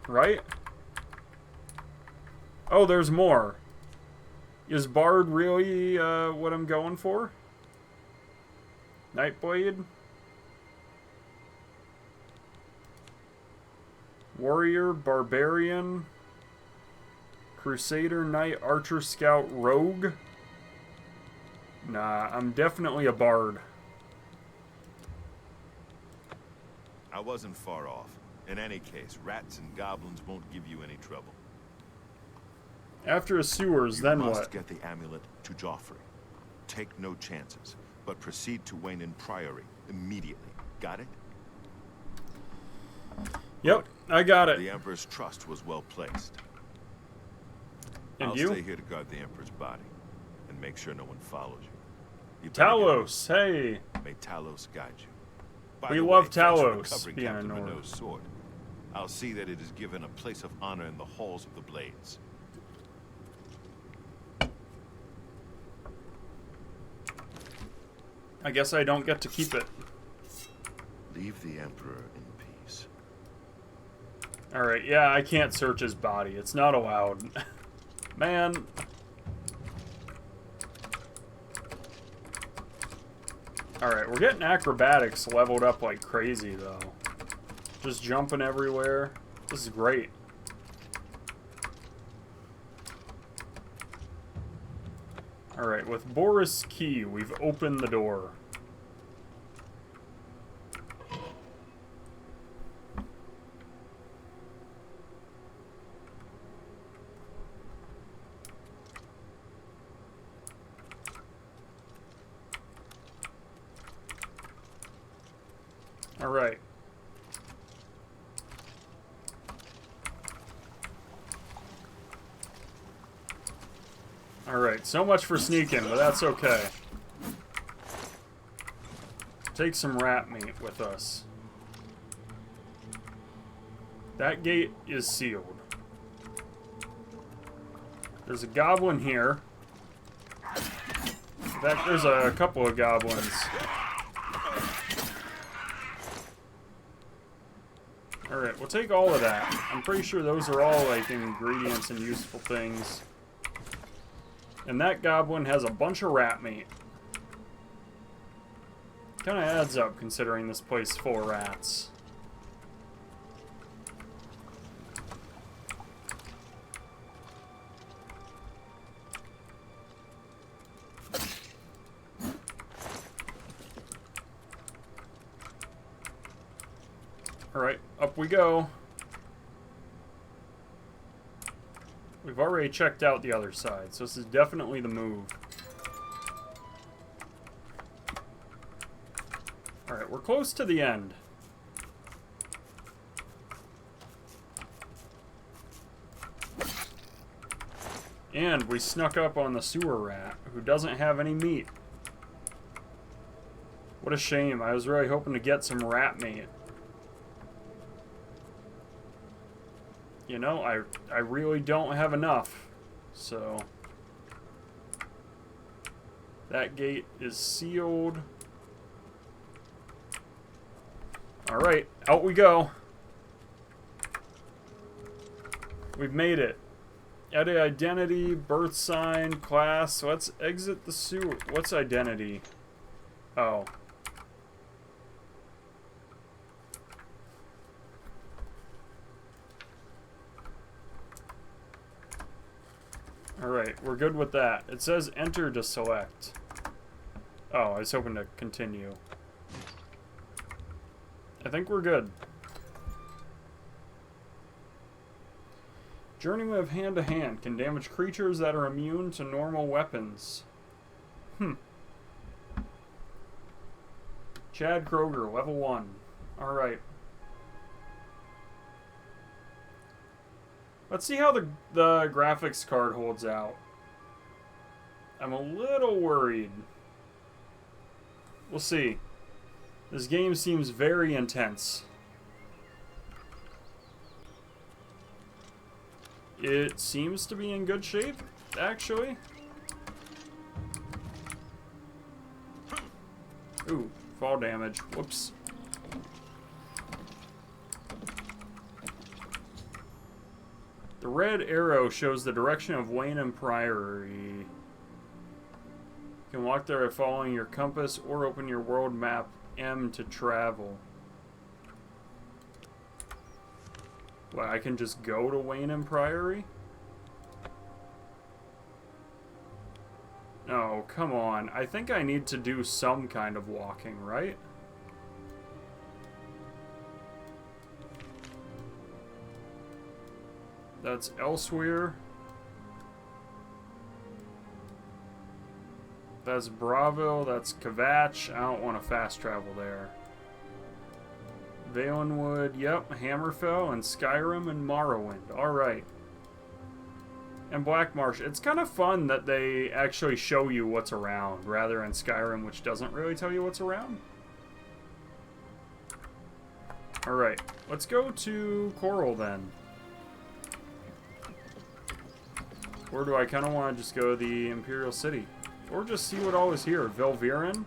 right? Oh, there's more. Is bard really what I'm going for? Nightblade? Warrior, barbarian, crusader, knight, archer, scout, rogue? Nah, I'm definitely a bard. I wasn't far off. In any case, rats and goblins won't give you any trouble. After the sewers, then You must what? get the amulet to Joffrey. Take no chances, but proceed to Waynon Priory immediately. Got it? Yep, I got it. The Emperor's trust was well placed. And I'll you? stay here to guard the Emperor's body and make sure no one follows you. You better get Talos, hey. moving. May Talos guide you. By We the love way, thanks for Talos, recovering being Captain a Nord. Renault's sword. I'll see that it is given a place of honor in the halls of the Blades. I guess I don't get to keep it. Leave the Emperor in peace. Alright, yeah, I can't search his body. It's not allowed. Man. Alright, we're getting acrobatics leveled up like crazy, though. Just jumping everywhere. This is great. Alright, with Boris' key, we've opened the door. Alright. Alright, so much for sneaking, but that's okay. Take some rat meat with us. That gate is sealed. There's a goblin here. In fact, there's a couple of goblins. Alright, we'll take all of that. I'm pretty sure those are all, like, ingredients and useful things. And that goblin has a bunch of rat meat. Kinda adds up, considering this place is full of rats. Alright, up we go. We've already checked out the other side, so this is definitely the move. Alright, we're close to the end. And we snuck up on the sewer rat, who doesn't have any meat. What a shame. I was really hoping to get some rat meat. You know, I really don't have enough. So that gate is sealed. Alright, out we go. We've made it. Add a identity, birth sign, class. Let's exit the sewer. What's identity? Oh. Alright, we're good with that. It says enter to select. Oh, I was hoping to continue. I think we're good. Journeying with hand-to-hand can damage creatures that are immune to normal weapons. Chad Kroeger, level 1. Alright. Let's see how the graphics card holds out. I'm a little worried. We'll see. This game seems very intense. It seems to be in good shape, actually. Ooh, fall damage. Whoops. The red arrow shows the direction of Wayne and Priory. You can walk there by following your compass or open your world map M to travel. Well, I can just go to Wayne and Priory? No, come on. I think I need to do some kind of walking, right? That's elsewhere. That's Bravo. That's Kvatch. I don't want to fast travel there. Valenwood, yep, Hammerfell, and Skyrim, and Morrowind. Alright. And Blackmarsh. It's kind of fun that they actually show you what's around, rather than Skyrim, which doesn't really tell you what's around. Alright, let's go to Coral then. Or do I kind of want to just go to the Imperial City? Or just see what all is here. Velvirin?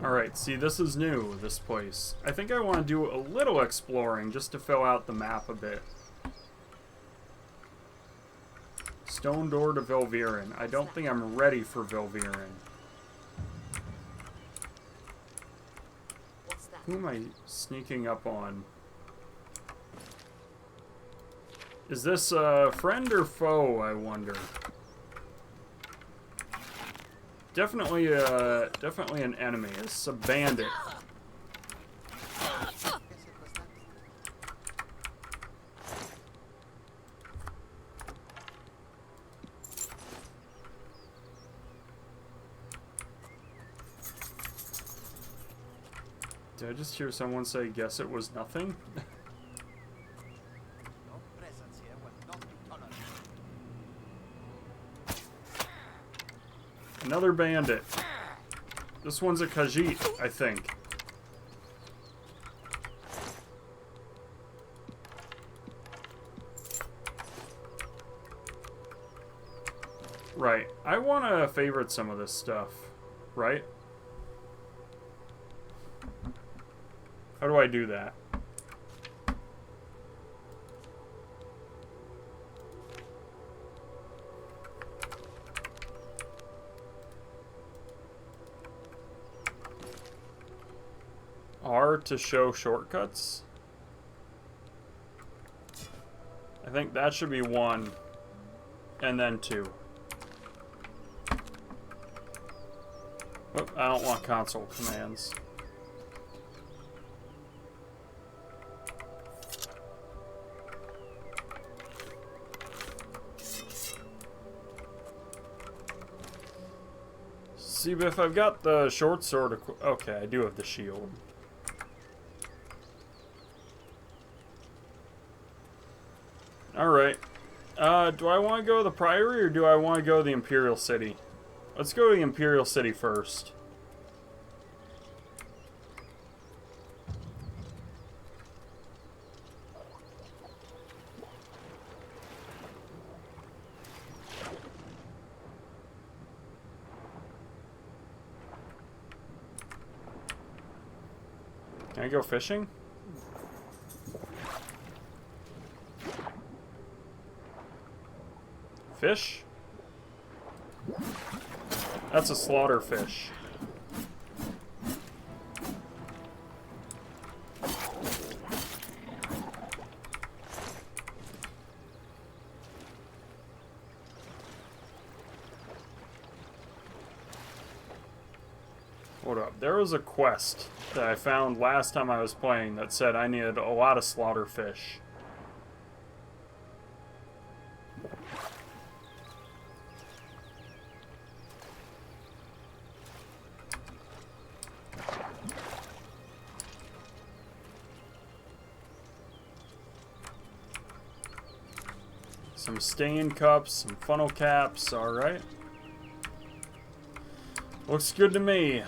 Alright, see, this is new, this place. I think I want to do a little exploring just to fill out the map a bit. Stone door to Velvirin. I don't think I'm ready for Velvirin. Who am I sneaking up on? Is this a friend or foe, I wonder? Definitely an enemy. It's a bandit. Did I just hear someone say, guess it was nothing? Another bandit. This one's a Khajiit, I think. Right. I want to favorite some of this stuff. Right? How do I do that? R to show shortcuts? I think that should be 1. And then 2. Oh, I don't want console commands. See, but if I've got the short sword, okay, I do have the shield. Alright. Do I want to go to the Priory or do I want to go to the Imperial City? Let's go to the Imperial City first. Can I go fishing? Fish? That's a slaughter fish. Hold up. There was a quest that I found last time I was playing that said I needed a lot of slaughter fish. Some stain cups, some funnel caps, alright. Looks good to me.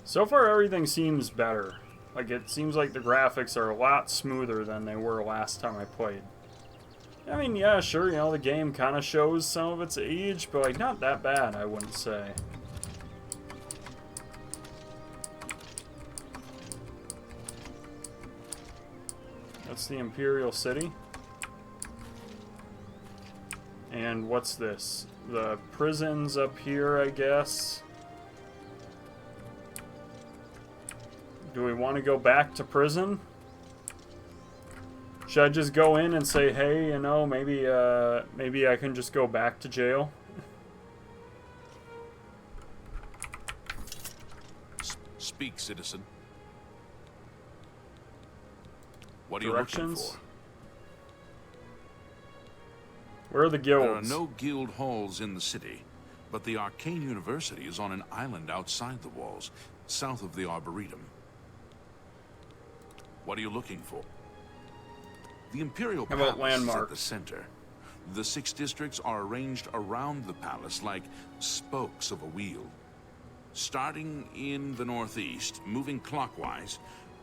So far everything seems better. Like, it seems like the graphics are a lot smoother than they were last time I played. I mean, yeah, sure, you know, the game kind of shows some of its age, but, like, not that bad, I wouldn't say. That's the Imperial City. And what's this? The prison's up here, I guess. Do we want to go back to prison? Should I just go in and say, hey, you know, maybe I can just go back to jail? Speak, citizen. What are you looking for? Where are the guilds? There are no guild halls in the city, but the Arcane University is on an island outside the walls, south of the Arboretum. What are you looking for? The Imperial How about Palace is at landmarks? the center. The 6 districts are arranged around the palace like spokes of a wheel. Starting in the northeast, moving clockwise,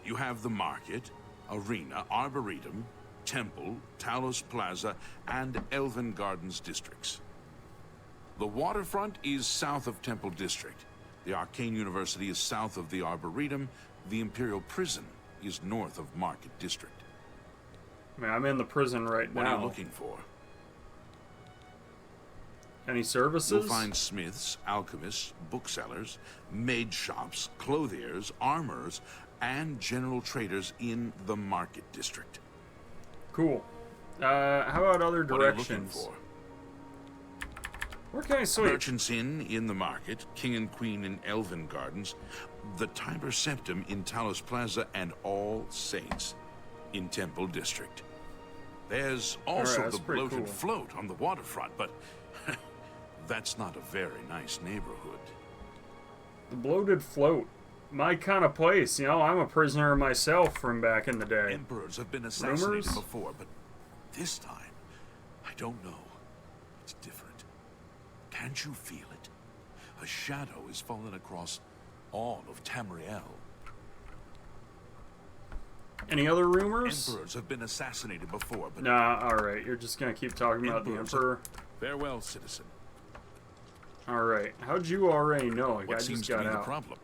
you have the Market, Arena, Arboretum, Temple, Talos Plaza, and Elven Gardens districts. The waterfront is south of Temple District. The Arcane University is south of the Arboretum. The Imperial Prison is north of Market District. I mean, I'm in the prison right now. What are you looking for? Any services? You'll find smiths, alchemists, booksellers, maid shops, clothiers, armorers, and general traders in the Market District. Cool. How about other What are you looking directions? for? Where can I sleep? Merchants Inn in the Market, King and Queen in Elven Gardens, the Tiber Septum in Talos Plaza, and All Saints in Temple District. There's also Alright, that's the pretty bloated cool. float on the waterfront, but that's not a very nice neighborhood. The bloated float. My kind of place. You know, I'm a prisoner myself from back in the day. Emperors have been assassinated Rumors? before, but this time, I don't know. It's different. Can't you feel it? A shadow is falling across all of Tamriel. Any other rumors? Emperors have been assassinated before, but Nah, alright. You're just gonna keep talking about the Emperors Emperor. farewell, citizen. Alright. How'd you already know? Like, What I seems just to got be the out. problem?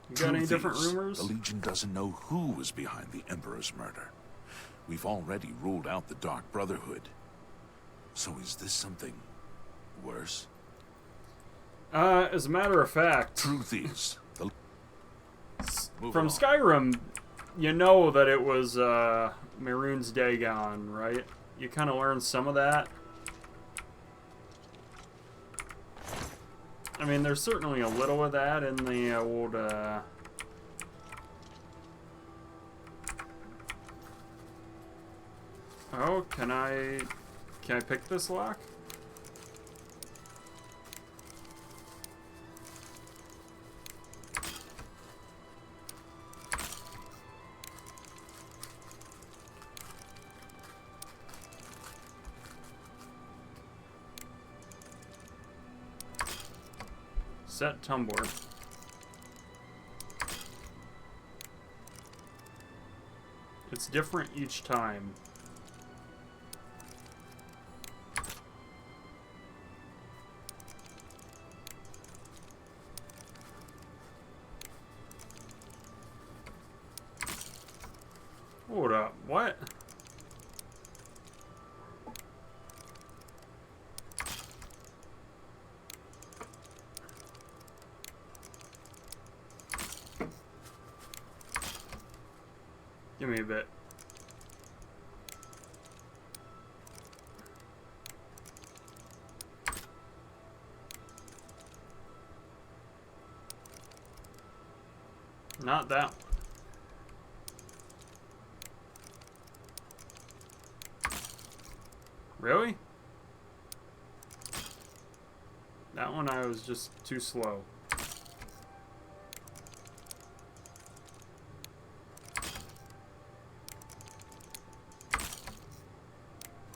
You got any Truth different is, rumors? The Legion doesn't know who was behind the Emperor's murder. we've already ruled out the Dark Brotherhood. So is this something worse? As a matter of fact, Truth is, from Skyrim, you know that it was Mehrunes Dagon, right? You kind of learned some of that. I mean, there's certainly a little of that in the old... Oh, can I pick this lock? Set tumbler. It's different each time. Hold up, what? Give me a bit. Not that one. Really? That one I was just too slow.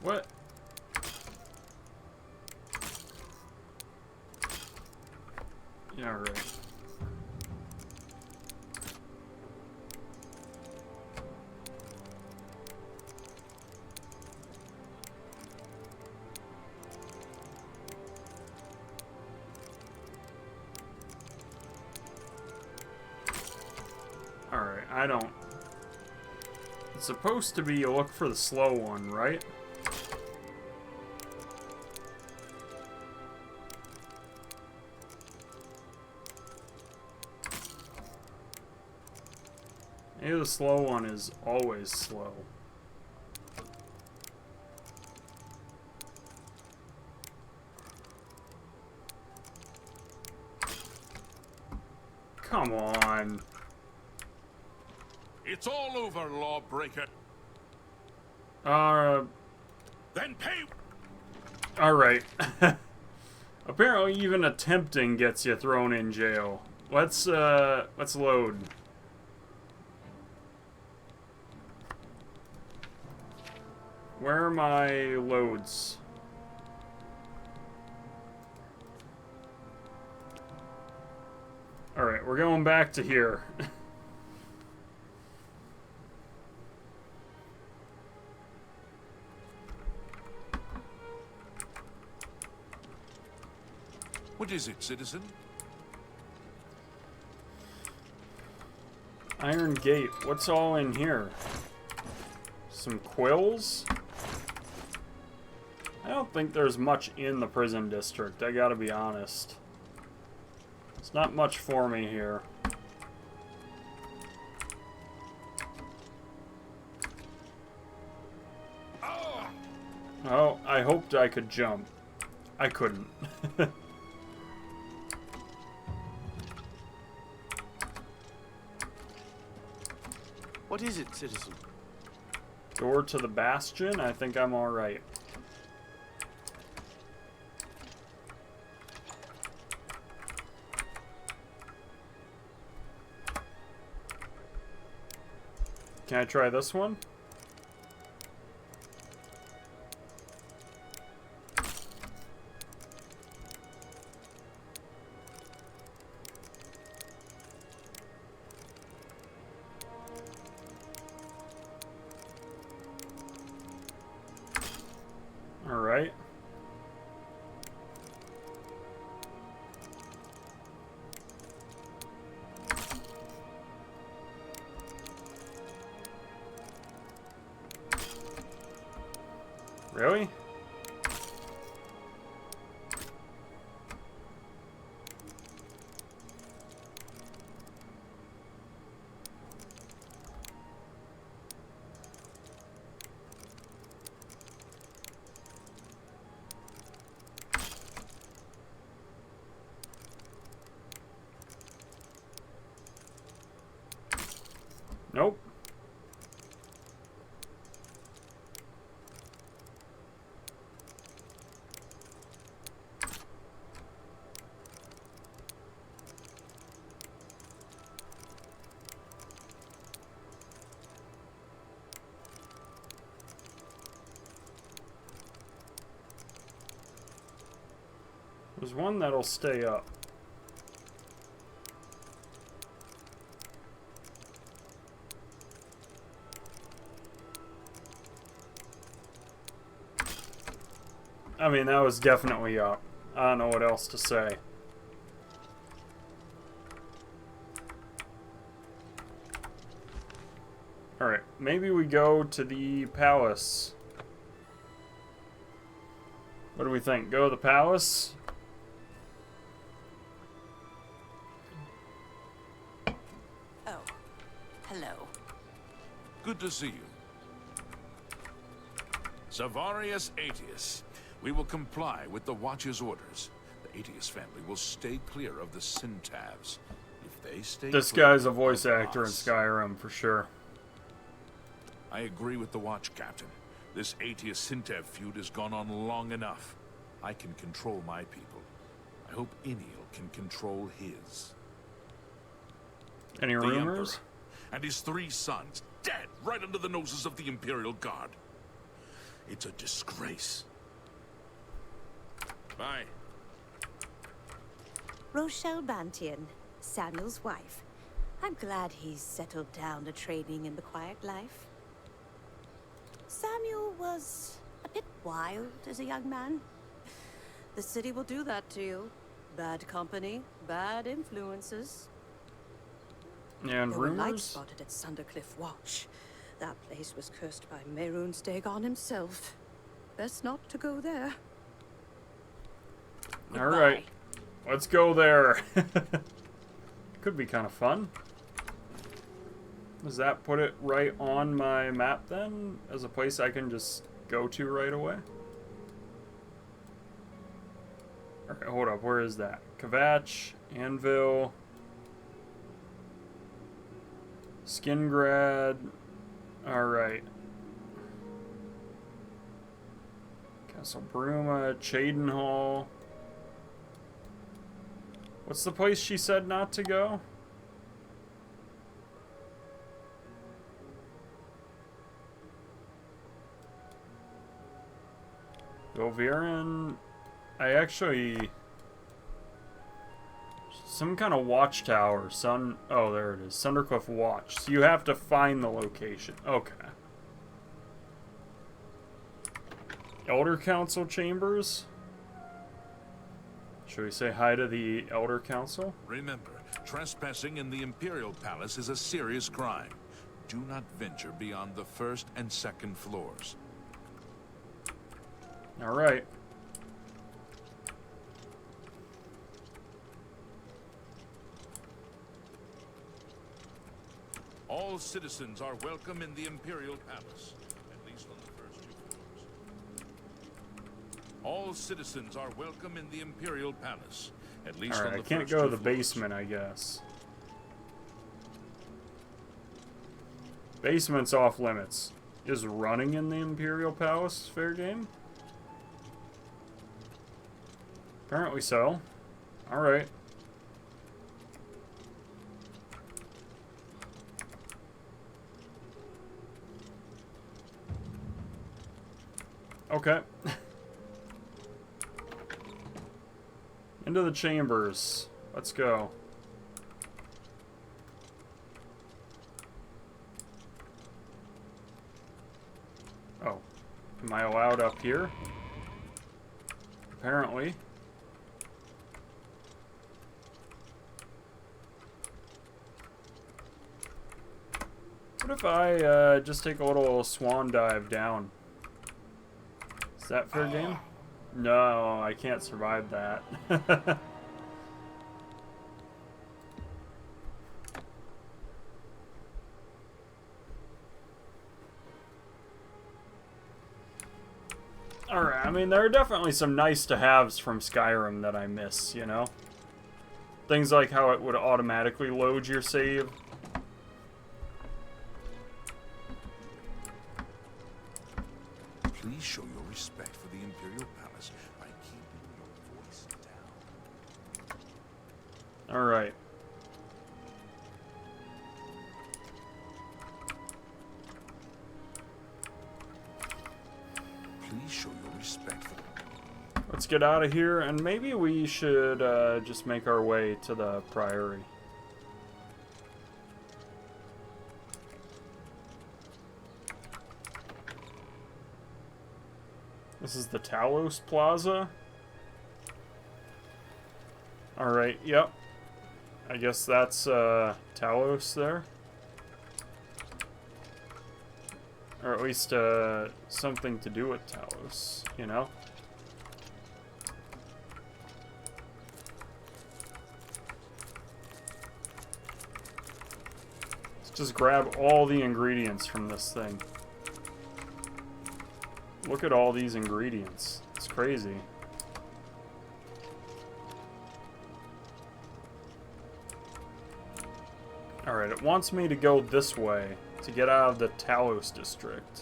What? Yeah, right. Alright, I don't... It's supposed to be you look for the slow one, right? Maybe the slow one is always slow. Come on. it's all over, lawbreaker. Then pay. Alright. Apparently even attempting gets you thrown in jail. Let's load. Where are my loads? Alright, we're going back to here. What is it, citizen? Iron Gate. What's all in here? Some quills? I don't think there's much in the prison district, I gotta be honest. It's not much for me here. Oh, I hoped I could jump. I couldn't. What is it, citizen? Door to the bastion? I think I'm alright. Can I try this one? All right. Really? Nope. There's one that'll stay up. I mean, that was definitely up. I don't know what else to say. Alright, maybe we go to the palace. What do we think? Go to the palace? Oh, hello. Good to see you. Savarius Aetius. We will comply with the Watch's orders. The Aetius family will stay clear of the Syntavs. If they stay This clear guy's a of voice actor in us. Skyrim, for sure. I agree with the Watch, Captain. This Aetius Syntav feud has gone on long enough. I can control my people. I hope Enil can control his. Any The rumors? Emperor and his 3 sons dead right under the noses of the Imperial Guard. It's a disgrace. Bye. Rochelle Bantian, Samuel's wife. I'm glad he's settled down to training in the quiet life. Samuel was a bit wild as a young man. The city will do that to you. Bad company, bad influences. And There were lights rumors? spotted at Sundercliff Watch. That place was cursed by Mehrunes Dagon himself. Best not to go there. Alright. Let's go there. Could be kind of fun. Does that put it right on my map then? As a place I can just go to right away? Alright, hold up. Where is that? Kvatch, Anvil, Skingrad. Alright. Castle Bruma, Chadenhall. What's the place she said not to go? Goviran. I actually... Some kind of watchtower. Oh, there it is. Sundercliff Watch. So you have to find the location. Okay. Elder Council chambers? Should we say hi to the Elder Council? Remember, trespassing in the Imperial Palace is a serious crime. Do not venture beyond the 1st and 2nd floors. Alright. All citizens are welcome in the Imperial Palace, at least on the first 2 floors. All citizens are welcome in the Imperial Palace, at least on Alright, the I can't first go to 2 the floors. basement, I guess. Basement's off limits. Is running in the Imperial Palace fair game? Apparently so. Alright. Okay. Into the chambers. Let's go. Oh. Am I allowed up here? Apparently. What if I just take a little swan dive down? Is that fair game? No, I can't survive that. Alright, I mean, there are definitely some nice-to-haves from Skyrim that I miss, you know? Things like how it would automatically load your save. Please show your respect for the Imperial Palace by keeping your voice down. Alright. Please show your respect for the... Let's get out of here, and maybe we should just make our way to the Priory. This is the Talos Plaza. Alright, yep. I guess that's Talos there. Or at least something to do with Talos, you know? Let's just grab all the ingredients from this thing. Look at all these ingredients. It's crazy. Alright, it wants me to go this way to get out of the Talos district.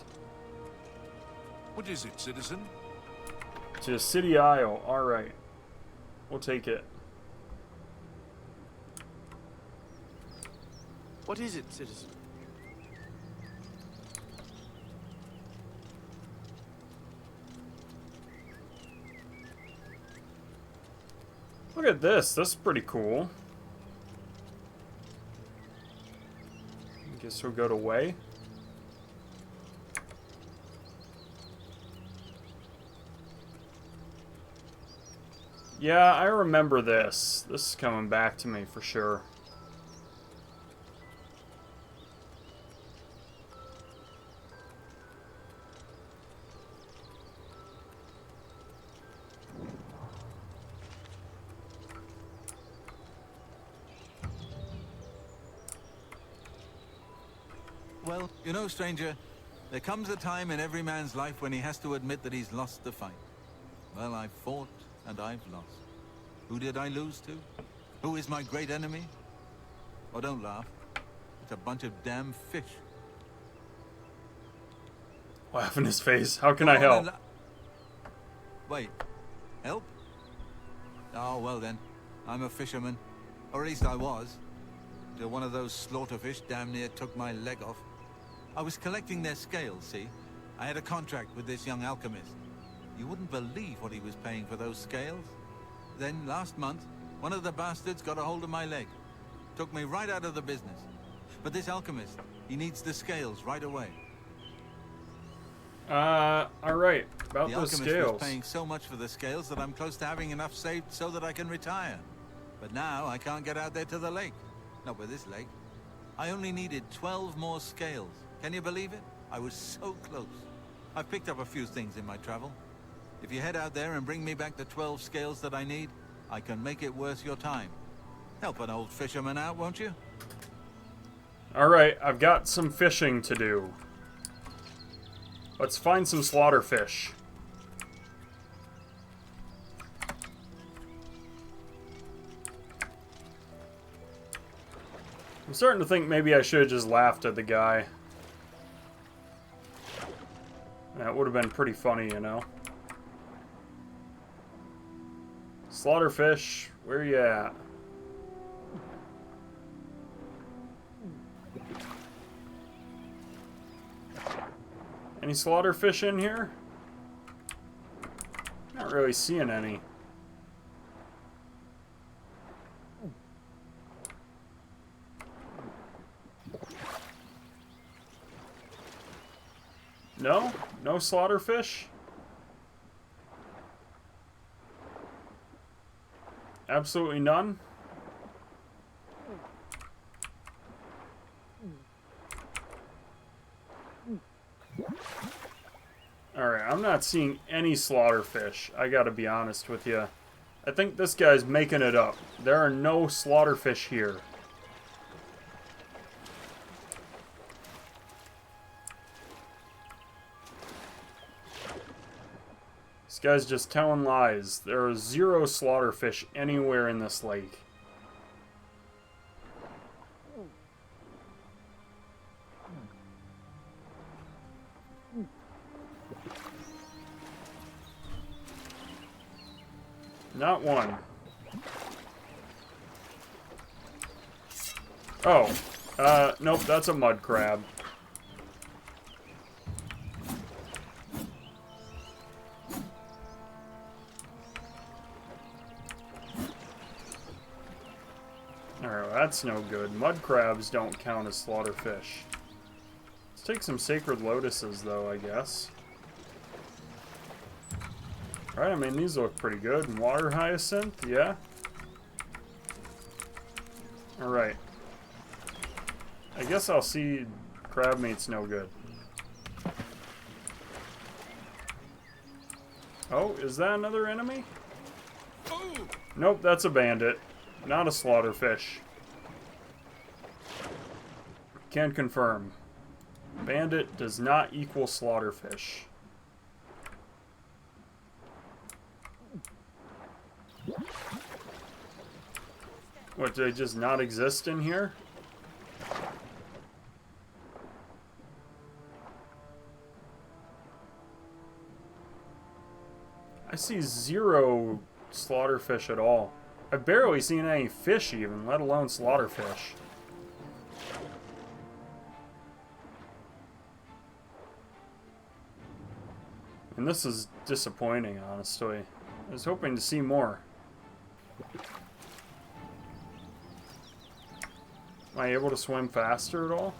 What is it, citizen? To City Isle. Alright. We'll take it. What is it, citizen? Look at this. This is pretty cool. Guess we'll go to Way. Yeah, I remember this. This is coming back to me for sure. Well, you know, stranger, there comes a time in every man's life when he has to admit that he's lost the fight. Well, I've fought and I've lost. Who did I lose to? Who is my great enemy? Oh, don't laugh. It's a bunch of damn fish. Laugh in his face. How can I help? Wait, help? Oh, well then. I'm a fisherman. Or at least I was. Until one of those slaughterfish damn near took my leg off. I was collecting their scales, see? I had a contract with this young alchemist. You wouldn't believe what he was paying for those scales. Then, last month, one of the bastards got a hold of my leg. Took me right out of the business. But this alchemist, he needs the scales right away. Alright. About The those alchemist scales. was paying so much for the scales that I'm close to having enough saved so that I can retire. But now I can't get out there to the lake. Not with this lake. I only needed 12 more scales. Can you believe it? I was so close. I've picked up a few things in my travel. If you head out there and bring me back the 12 scales that I need, I can make it worth your time. Help an old fisherman out, won't you? Alright, I've got some fishing to do. Let's find some slaughterfish. I'm starting to think maybe I should have just laughed at the guy. That would have been pretty funny, you know. Slaughterfish, where you at? Any slaughterfish in here? Not really seeing any. No? No slaughterfish? Absolutely none? Alright, Alright, I'm not seeing any slaughterfish. I gotta be honest with you. I think this guy's making it up. There are no slaughterfish here. This guy's just telling lies. There are 0 slaughterfish anywhere in this lake. Not one. Oh, nope, that's a mud crab. Alright, well, that's no good. Mud crabs don't count as slaughterfish. Let's take some sacred lotuses, though, I guess. Alright, I mean, these look pretty good. And water hyacinth, yeah. Alright. I guess I'll see crab meat's no good. Oh, is that another enemy? Nope, that's a bandit. Not a slaughterfish. Can confirm. Bandit does not equal slaughterfish. What, do they just not exist in here? I see 0 slaughterfish at all. I've barely seen any fish even, let alone slaughterfish. And this is disappointing, honestly. I was hoping to see more. Am I able to swim faster at all?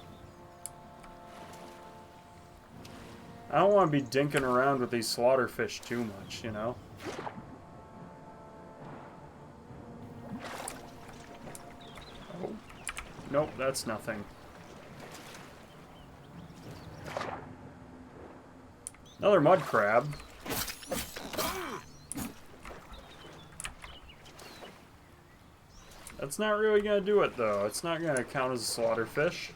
I don't want to be dinking around with these slaughterfish too much, you know? Oh. Nope, that's nothing. Another mud crab. That's not really going to do it, though. It's not going to count as a slaughterfish.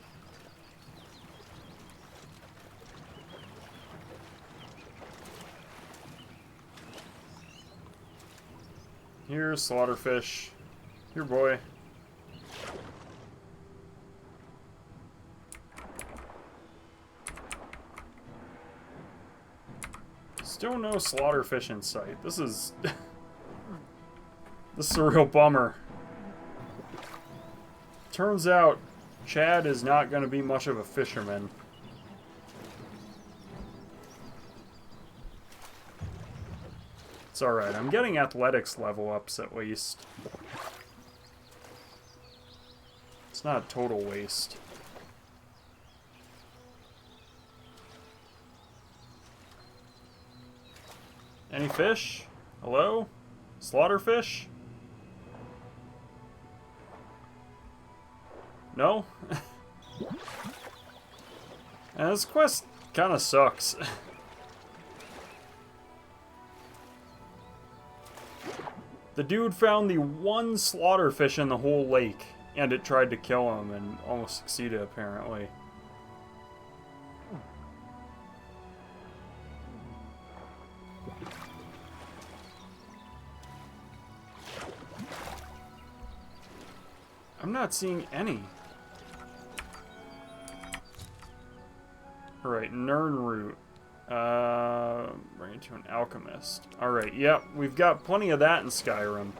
Here, slaughterfish. Here, boy. Still no slaughterfish in sight. This is... this is a real bummer. Turns out, Chad is not going to be much of a fisherman. It's alright, I'm getting athletics level ups at least. It's not a total waste. Any fish? Hello? Slaughterfish? No? And this quest kind of sucks. The dude found the one slaughterfish in the whole lake, and it tried to kill him, and almost succeeded, apparently. I'm not seeing any. Alright, Nern root. Bring it to an alchemist. Alright, yep, we've got plenty of that in Skyrim.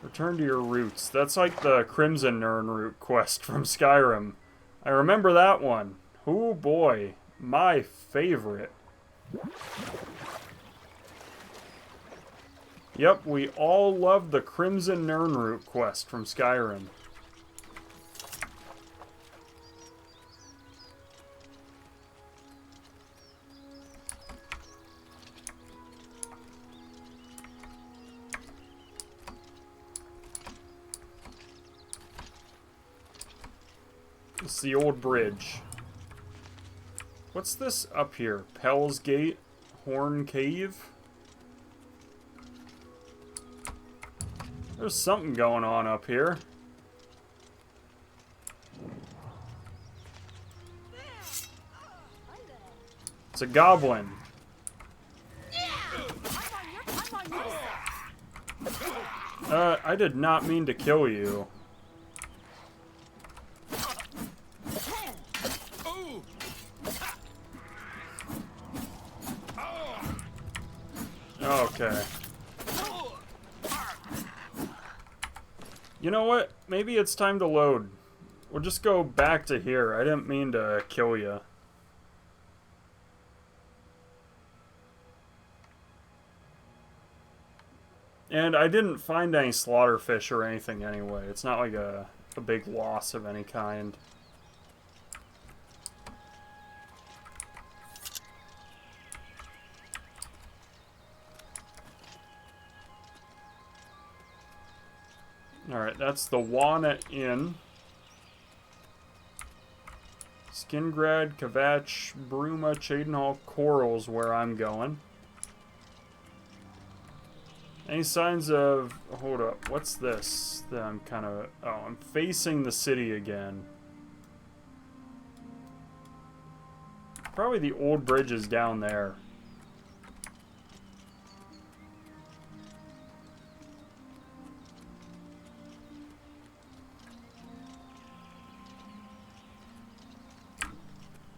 Return to your roots. That's like the Crimson Nern root quest from Skyrim. I remember that one. Oh boy, my favorite. Yep, we all love the Crimson Nern root quest from Skyrim. It's the old bridge. What's this up here? Pell's Gate? Horn Cave? There's something going on up here. It's a goblin. I did not mean to kill you. Okay. You know what? Maybe it's time to load. We'll just go back to here. I didn't mean to kill you. And I didn't find any slaughterfish or anything anyway. It's not like a big loss of any kind. Alright, that's the Wana Inn. Skingrad, Kvatch, Bruma, Chadenhall, Coral's where I'm going. Any signs of... Hold up, what's this? I'm kind of... Oh, I'm facing the city again. Probably the old bridge is down there.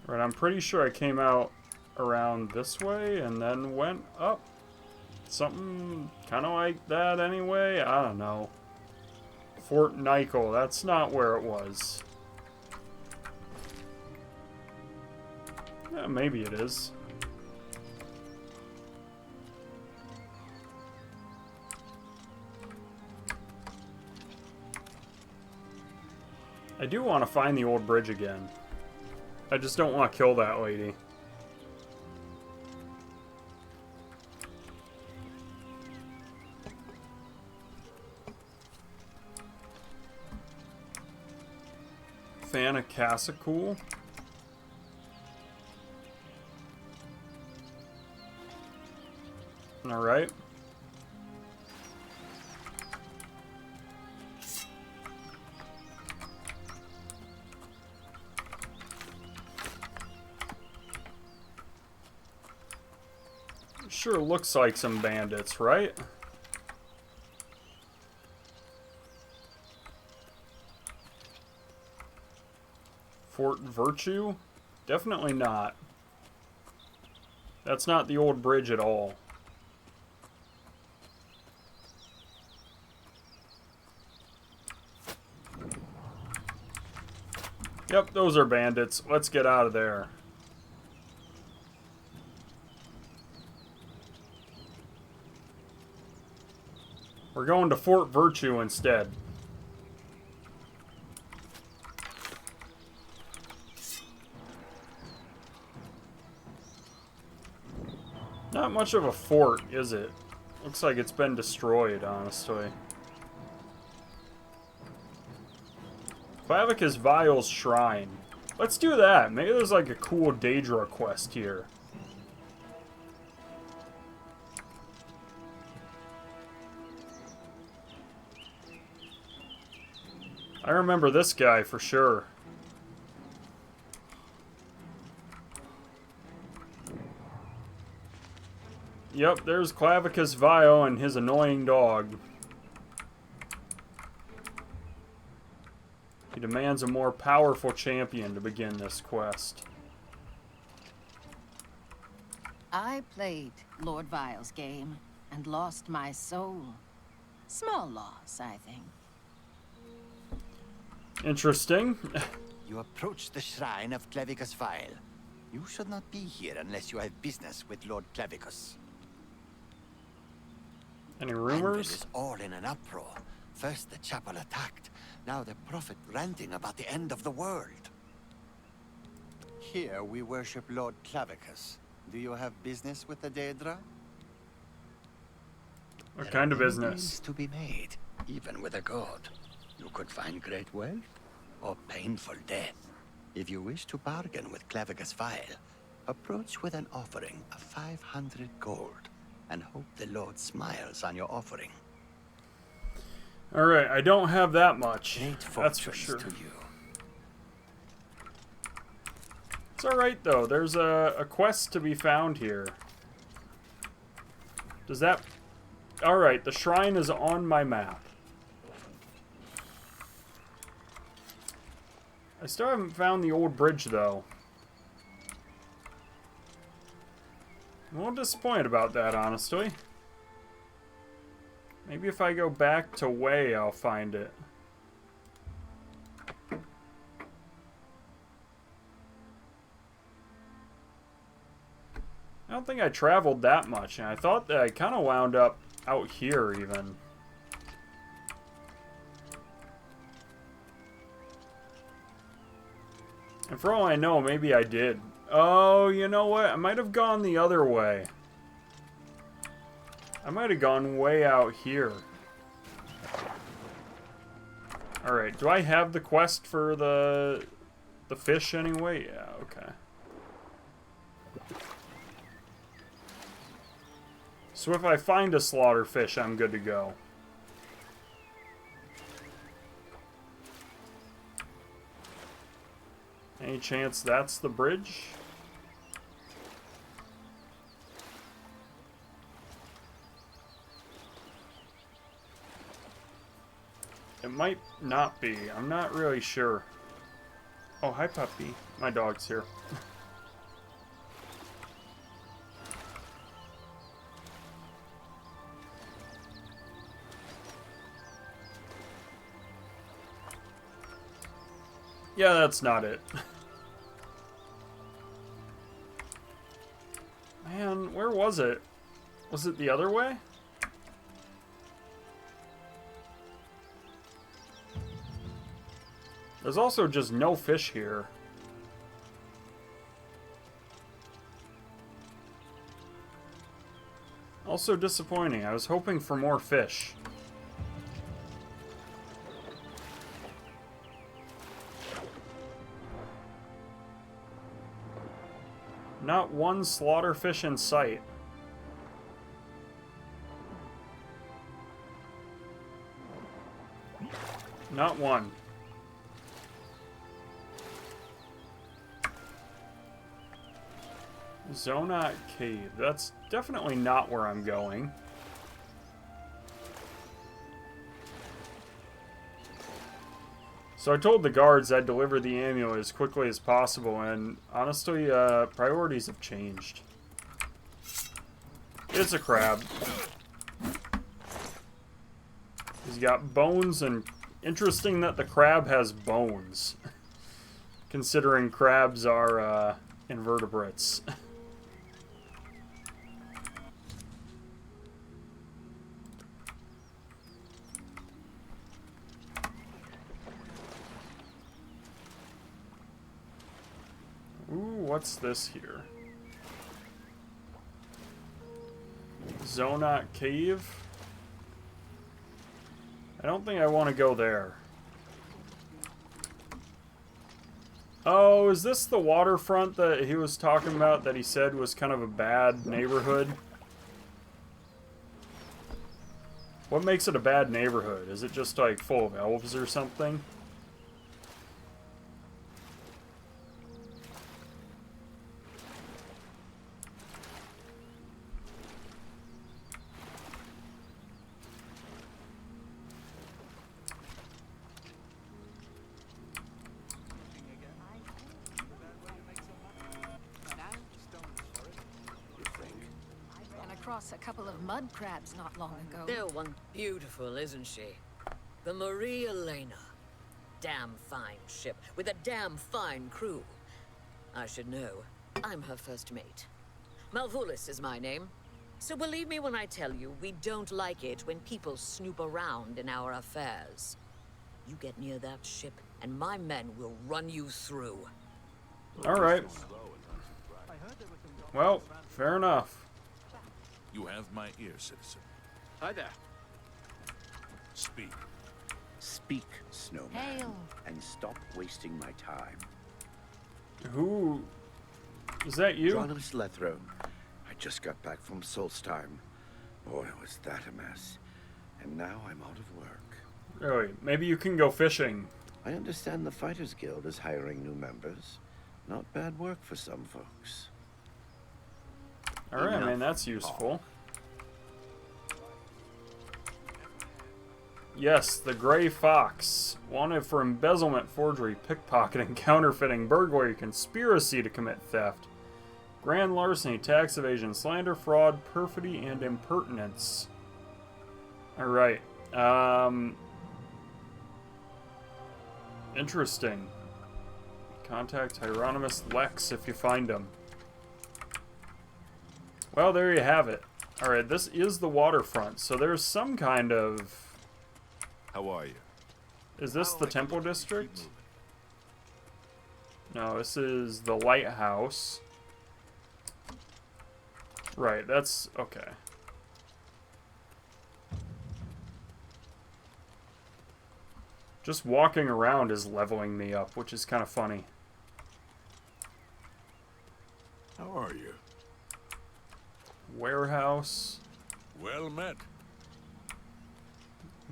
Right, I'm pretty sure I came out around this way and then went up. Something kind of like that anyway? I don't know. Fort Nykel, that's not where it was. Yeah, maybe it is. I do want to find the old bridge again. I just don't want to kill that lady. Fana Cassacool. Alright. Sure looks like some bandits, right? Fort Virtue? Definitely not. That's not the old bridge at all. Yep, those are bandits. Let's get out of there. We're going to Fort Virtue instead. Not much of a fort, is it? Looks like it's been destroyed, honestly. Clavicus Vile's Shrine. Let's do that. Maybe there's like a cool Daedra quest here. I remember this guy for sure. Yep, there's Clavicus Vile and his annoying dog. He demands a more powerful champion to begin this quest. I played Lord Vile's game and lost my soul. Small loss, I think. Interesting. You approach the shrine of Clavicus Vile. You should not be here unless you have business with Lord Clavicus. Any Anvil rumors? is all in an uproar. First the chapel attacked, now the prophet ranting about the end of the world. Here we worship Lord Clavicus. Do you have business with the Daedra? What kind of business? Deals to be made, even with a god. You could find great wealth or painful death. If you wish to bargain with Clavicus Vile, Approach with an offering of 500 gold, and hope the Lord smiles on your offering. Alright, I don't have that much. Great That's for fortunes sure. to you. It's alright though, there's a quest to be found here. Does that... Alright, the shrine is on my map. I still haven't found the old bridge though. I'm a little disappointed about that, honestly. Maybe if I go back to Way, I'll find it. I don't think I traveled that much, and I thought that I kind of wound up out here, even. And for all I know, maybe I did. Oh, you know what? I might have gone the other way. I might have gone way out here. Alright, do I have the quest for the fish anyway? Yeah, okay. So if I find a slaughterfish, I'm good to go. Any chance that's the bridge? It might not be. I'm not really sure. Oh, hi, puppy. My dog's here. Yeah, that's not it. Man, where was it? Was it the other way? There's also just no fish here. Also disappointing. I was hoping for more fish. Not one slaughterfish in sight. Not one. Zonot Cave. That's definitely not where I'm going. So I told the guards I'd deliver the amulet as quickly as possible, and honestly, priorities have changed. It's a crab. He's got bones, and interesting that the crab has bones. Considering crabs are, invertebrates. Ooh, what's this here? Zonot Cave? I don't think I want to go there. Oh, is this the waterfront that he was talking about that he said was kind of a bad neighborhood? What makes it a bad neighborhood? Is it just like full of elves or something? A couple of mud crabs not long ago. They're one beautiful, isn't she? The Marie Elena. Damn fine ship with a damn fine crew. I should know. I'm her first mate. Malvulis is my name. So believe me when I tell you, we don't like it when people snoop around in our affairs. You get near that ship, and my men will run you through. Alright. Well, fair enough. You have my ear, citizen. Hi there. Speak. Speak, Snowman, Hail. and stop wasting my time. Who Is that you? Jonas Lethro. I just got back from Solstheim. Boy, was that a mess. And now I'm out of work. Really? Maybe you can go fishing. I understand the Fighters Guild is hiring new members. Not bad work for some folks. Alright, man, that's useful. Yes, the Gray Fox. Wanted for embezzlement, forgery, pickpocketing, counterfeiting, burglary, conspiracy to commit theft, grand larceny, tax evasion, slander, fraud, perfidy, and impertinence. Alright. Interesting. Contact Hieronymus Lex if you find him. Well, there you have it. Alright, this is the waterfront, so there's some kind of... How are you? Is this the Temple District? No, this is the lighthouse. Right, that's... okay. Just walking around is leveling me up, which is kind of funny. How are you? Warehouse. Well met.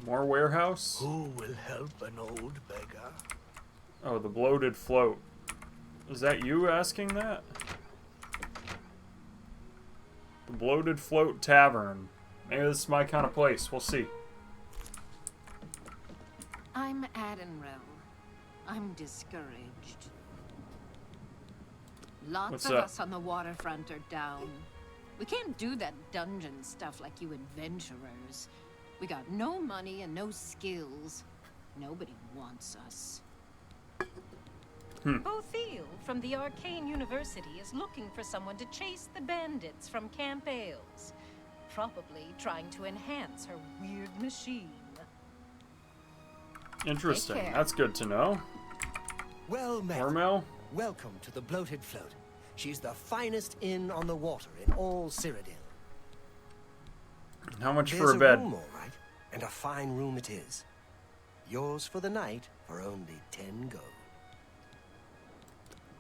More warehouse. Who will help an old beggar? Oh, the bloated float. Is that you asking that? The bloated float tavern. Maybe this is my kind of place. We'll see. I'm Addenrell. I'm discouraged. Lots What's of up? us on the waterfront are down. We can't do that dungeon stuff like you adventurers. We got no money and no skills. Nobody wants us. Bothil from the Arcane University is looking for someone to chase the bandits from Camp Ailes. Probably trying to enhance her weird machine. Interesting. That's good to know. Well met. Hormel? Welcome to the Bloated Float. She's the finest inn on the water in all Cyrodiil. How much There's for a bed? Room, all right, and a fine room it is. Yours for the night for only 10 gold.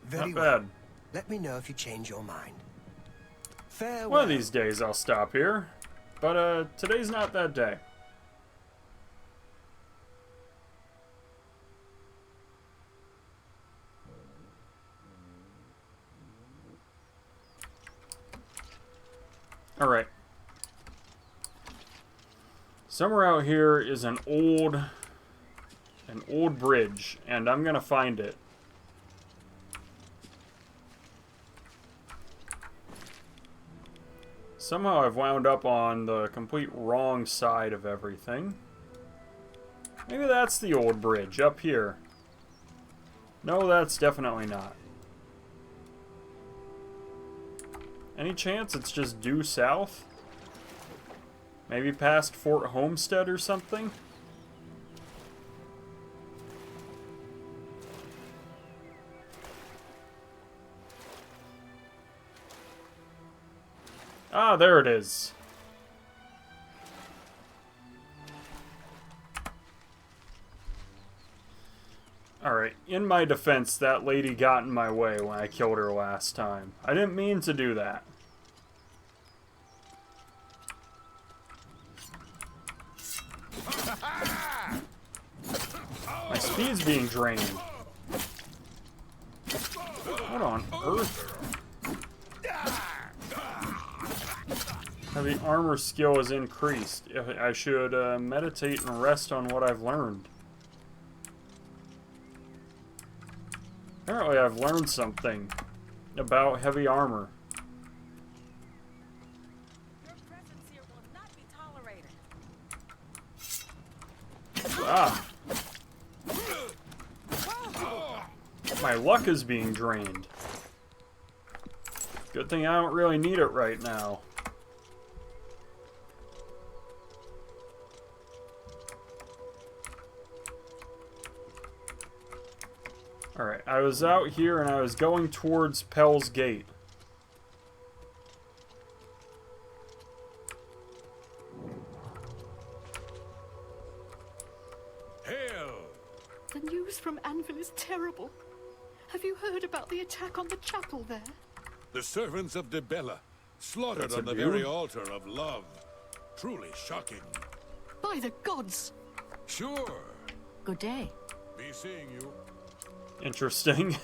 Very Not well. bad. Let me know if you change your mind. Farewell. One of these days I'll stop here. But today's not that day. Alright. Somewhere out here is an old bridge, and I'm gonna find it. Somehow I've wound up on the complete wrong side of everything. Maybe that's the old bridge up here. No, that's definitely not. Any chance it's just due south? Maybe past Fort Homestead or something? Ah, there it is. Alright, in my defense, that lady got in my way when I killed her last time. I didn't mean to do that. My speed's being drained. What on earth? Heavy armor skill is increased. I should meditate and rest on what I've learned. Apparently I've learned something about heavy armor. Your presence here will not be tolerated. Ah. My luck is being drained. Good thing I don't really need it right now. Alright, I was out here and I was going towards Pell's Gate. Hail! The news from Anvil is terrible. Have you heard about the attack on the chapel there? The servants of Dibella, slaughtered That's a on the dude? very altar of love. Truly shocking. By the gods! Sure. Good day. Be seeing you. Interesting.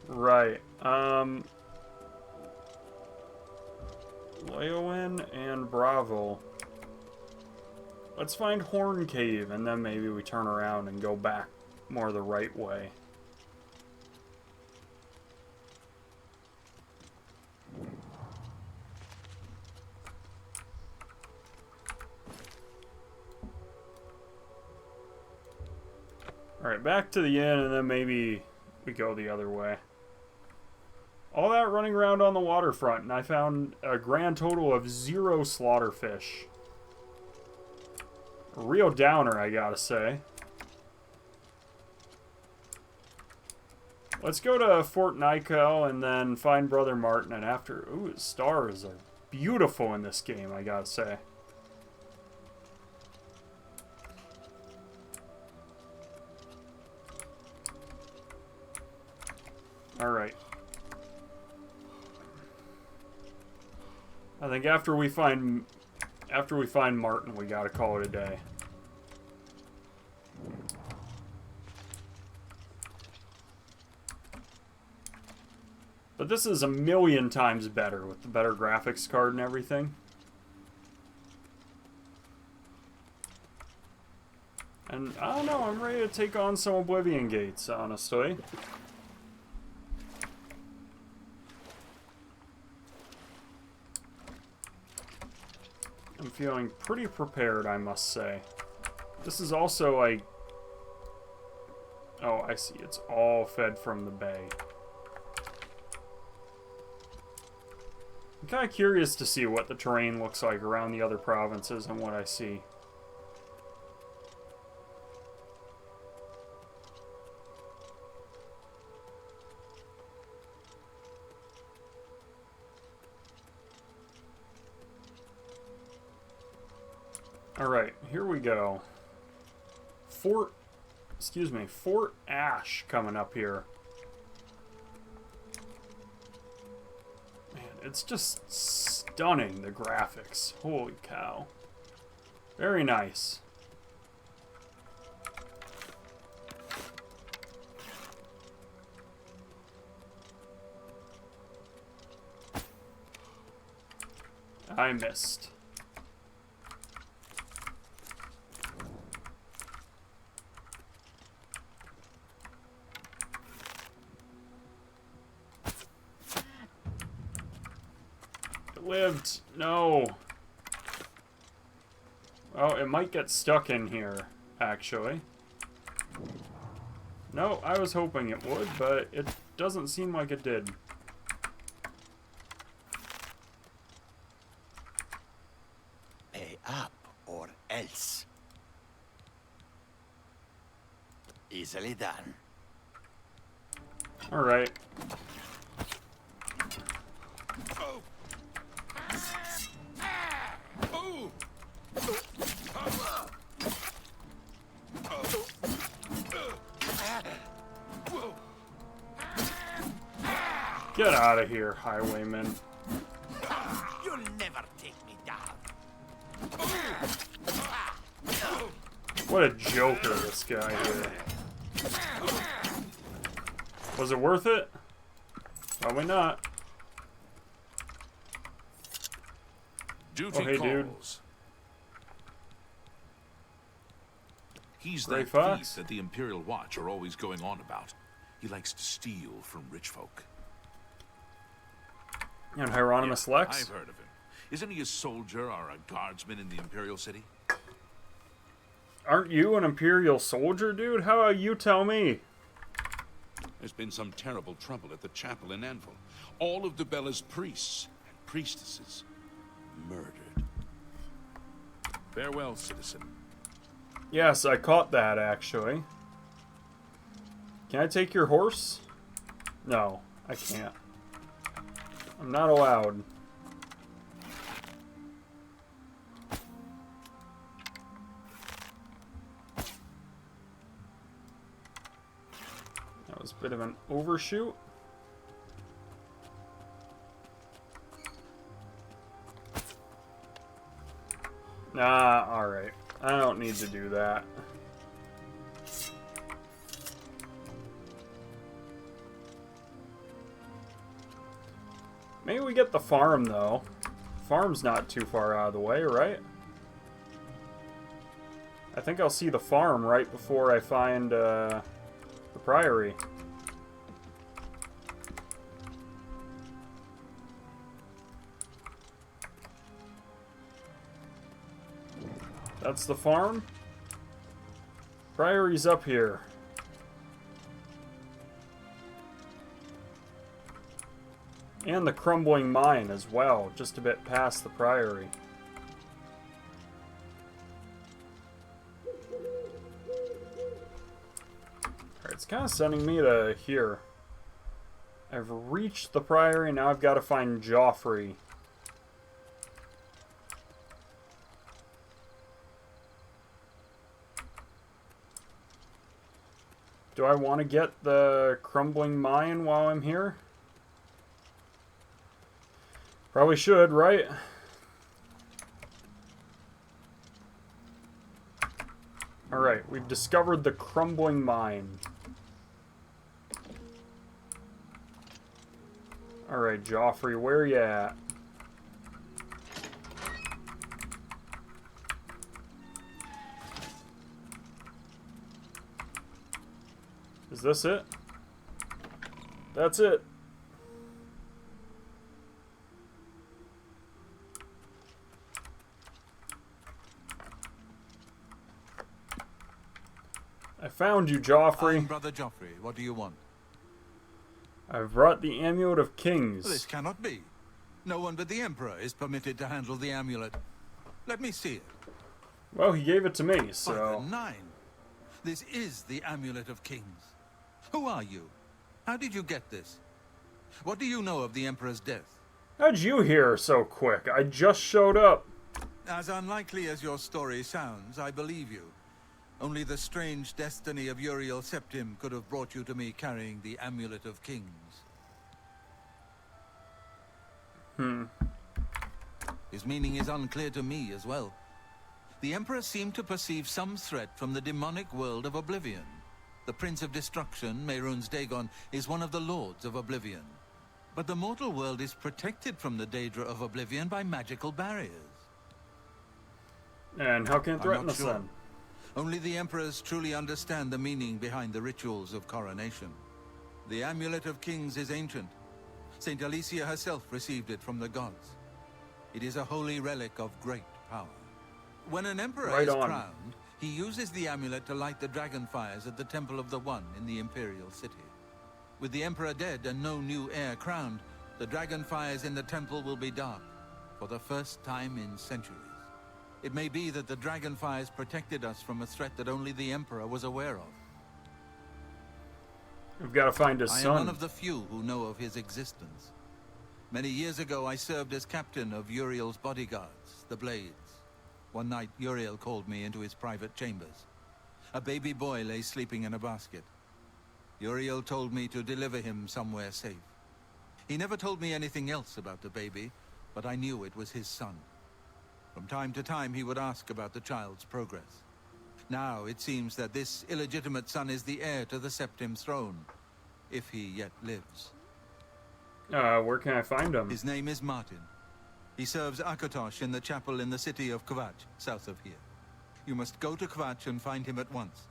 Right. Leowen and Bravo. Let's find Horn Cave, and then maybe we turn around and go back more the right way. Alright, back to the inn, and then maybe we go the other way. All that running around on the waterfront, and I found a grand total of 0 slaughterfish. A real downer, I gotta say. Let's go to Fort Nykel and then find Brother Martin, and after... Ooh, the stars are beautiful in this game, I gotta say. Alright. I think after we find Martin, we gotta call it a day. But this is a million times better with the better graphics card and everything. And I don't know, I'm ready to take on some Oblivion Gates, honestly. I'm feeling pretty prepared, I must say. This is also like... Oh, I see. It's all fed from the bay. I'm kind of curious to see what the terrain looks like around the other provinces and what I see. Alright, here we go. Fort Ash coming up here. Man, it's just stunning, the graphics. Holy cow. Very nice. I missed. Lived. No. Oh, it might get stuck in here, actually. No, I was hoping it would, but it doesn't seem like it did. Pay up or else. Easily done. All right. Get out of here, highwayman. You'll never take me down. What a joker, this guy here. Was it worth it? Probably not. Duty hey, calls. dude. He's Gray that Fox? thief that the Imperial Watch are always going on about. He likes to steal from rich folk. And Hieronymus Lex? I've heard of him. Isn't he a soldier or a guardsman in the Imperial City? Aren't you an Imperial soldier, dude? How about you tell me? There's been some terrible trouble at the chapel in Anvil. All of Dibella's priests and priestesses murdered. Farewell, citizen. Yes, I caught that, actually. Can I take your horse? No, I can't. I'm not allowed. That was a bit of an overshoot. Alright. I don't need to do that. Maybe we get the farm, though. Farm's not too far out of the way, right? I think I'll see the farm right before I find the priory. That's the farm. Priory's up here. And the crumbling mine as well, just a bit past the priory. Alright, it's kind of sending me to here. I've reached the priory, now I've got to find Joffrey. Do I want to get the crumbling mine while I'm here? Probably should, right? Alright, we've discovered the crumbling mine. Alright, Joffrey, where are you at? Is this it? That's it. I found you, Joffrey. I'm Brother Joffrey. What do you want? I've brought the Amulet of Kings. This cannot be. No one but the Emperor is permitted to handle the amulet. Let me see it. Well, he gave it to me, so... By the 9. This is the Amulet of Kings. Who are you? How did you get this? What do you know of the Emperor's death? How'd you hear so quick? I just showed up. As unlikely as your story sounds, I believe you. Only the strange destiny of Uriel Septim could have brought you to me carrying the Amulet of Kings. His meaning is unclear to me as well. The Emperor seemed to perceive some threat from the demonic world of Oblivion. The Prince of Destruction, Mehrunes Dagon, is one of the Lords of Oblivion. But the mortal world is protected from the Daedra of Oblivion by magical barriers. And how can it threaten us sure. then? Only the Emperors truly understand the meaning behind the rituals of coronation. The Amulet of Kings is ancient. Saint Alicia herself received it from the gods. It is a holy relic of great power. When an Emperor is crowned, he uses the amulet to light the dragon fires at the Temple of the One in the Imperial City. With the Emperor dead and no new heir crowned, the dragon fires in the temple will be dark, for the first time in centuries. It may be that the dragon fires protected us from a threat that only the Emperor was aware of. We've got to find his son. I am one of the few who know of his existence. Many years ago, I served as captain of Uriel's bodyguards, the Blades. One night, Uriel called me into his private chambers. A baby boy lay sleeping in a basket. Uriel told me to deliver him somewhere safe. He never told me anything else about the baby, but I knew it was his son. From time to time, he would ask about the child's progress. Now, it seems that this illegitimate son is the heir to the Septim throne, if he yet lives. Where can I find him? His name is Martin. He serves Akatosh in the chapel in the city of Kvatch, south of here. You must go to Kvatch and find him at once.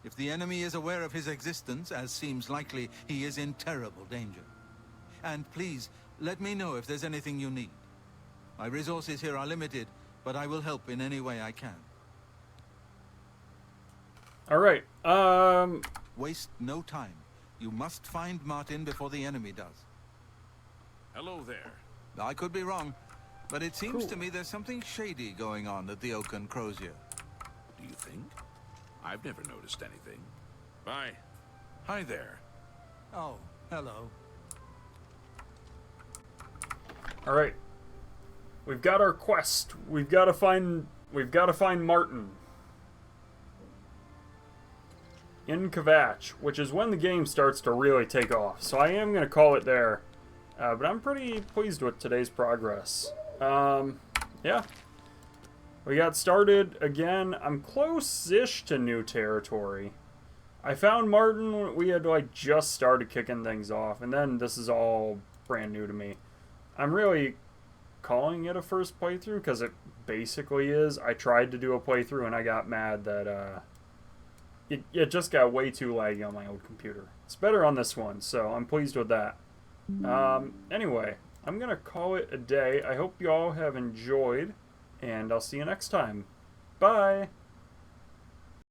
If the enemy is aware of his existence, as seems likely, he is in terrible danger. And please, let me know if there's anything you need. My resources here are limited, but I will help in any way I can. Alright, Waste no time. You must find Martin before the enemy does. Hello there. I could be wrong, but it seems to me there's something shady going on at the Oak and Kroeger. Do you think? I've never noticed anything. Bye. Hi there. Oh, hello. Alright. We've got our quest. We've got to find Martin. In Kvatch, which is when the game starts to really take off. So I am going to call it there. But I'm pretty pleased with today's progress. Yeah. We got started again. I'm close-ish to new territory. I found Martin, we had like just started kicking things off, and then this is all brand new to me. I'm really calling it a first playthrough because it basically is. I tried to do a playthrough and I got mad that it just got way too laggy on my old computer. It's better on this one, so I'm pleased with that. Anyway, I'm gonna call it a day. I hope you all have enjoyed, and I'll see you next time. Bye!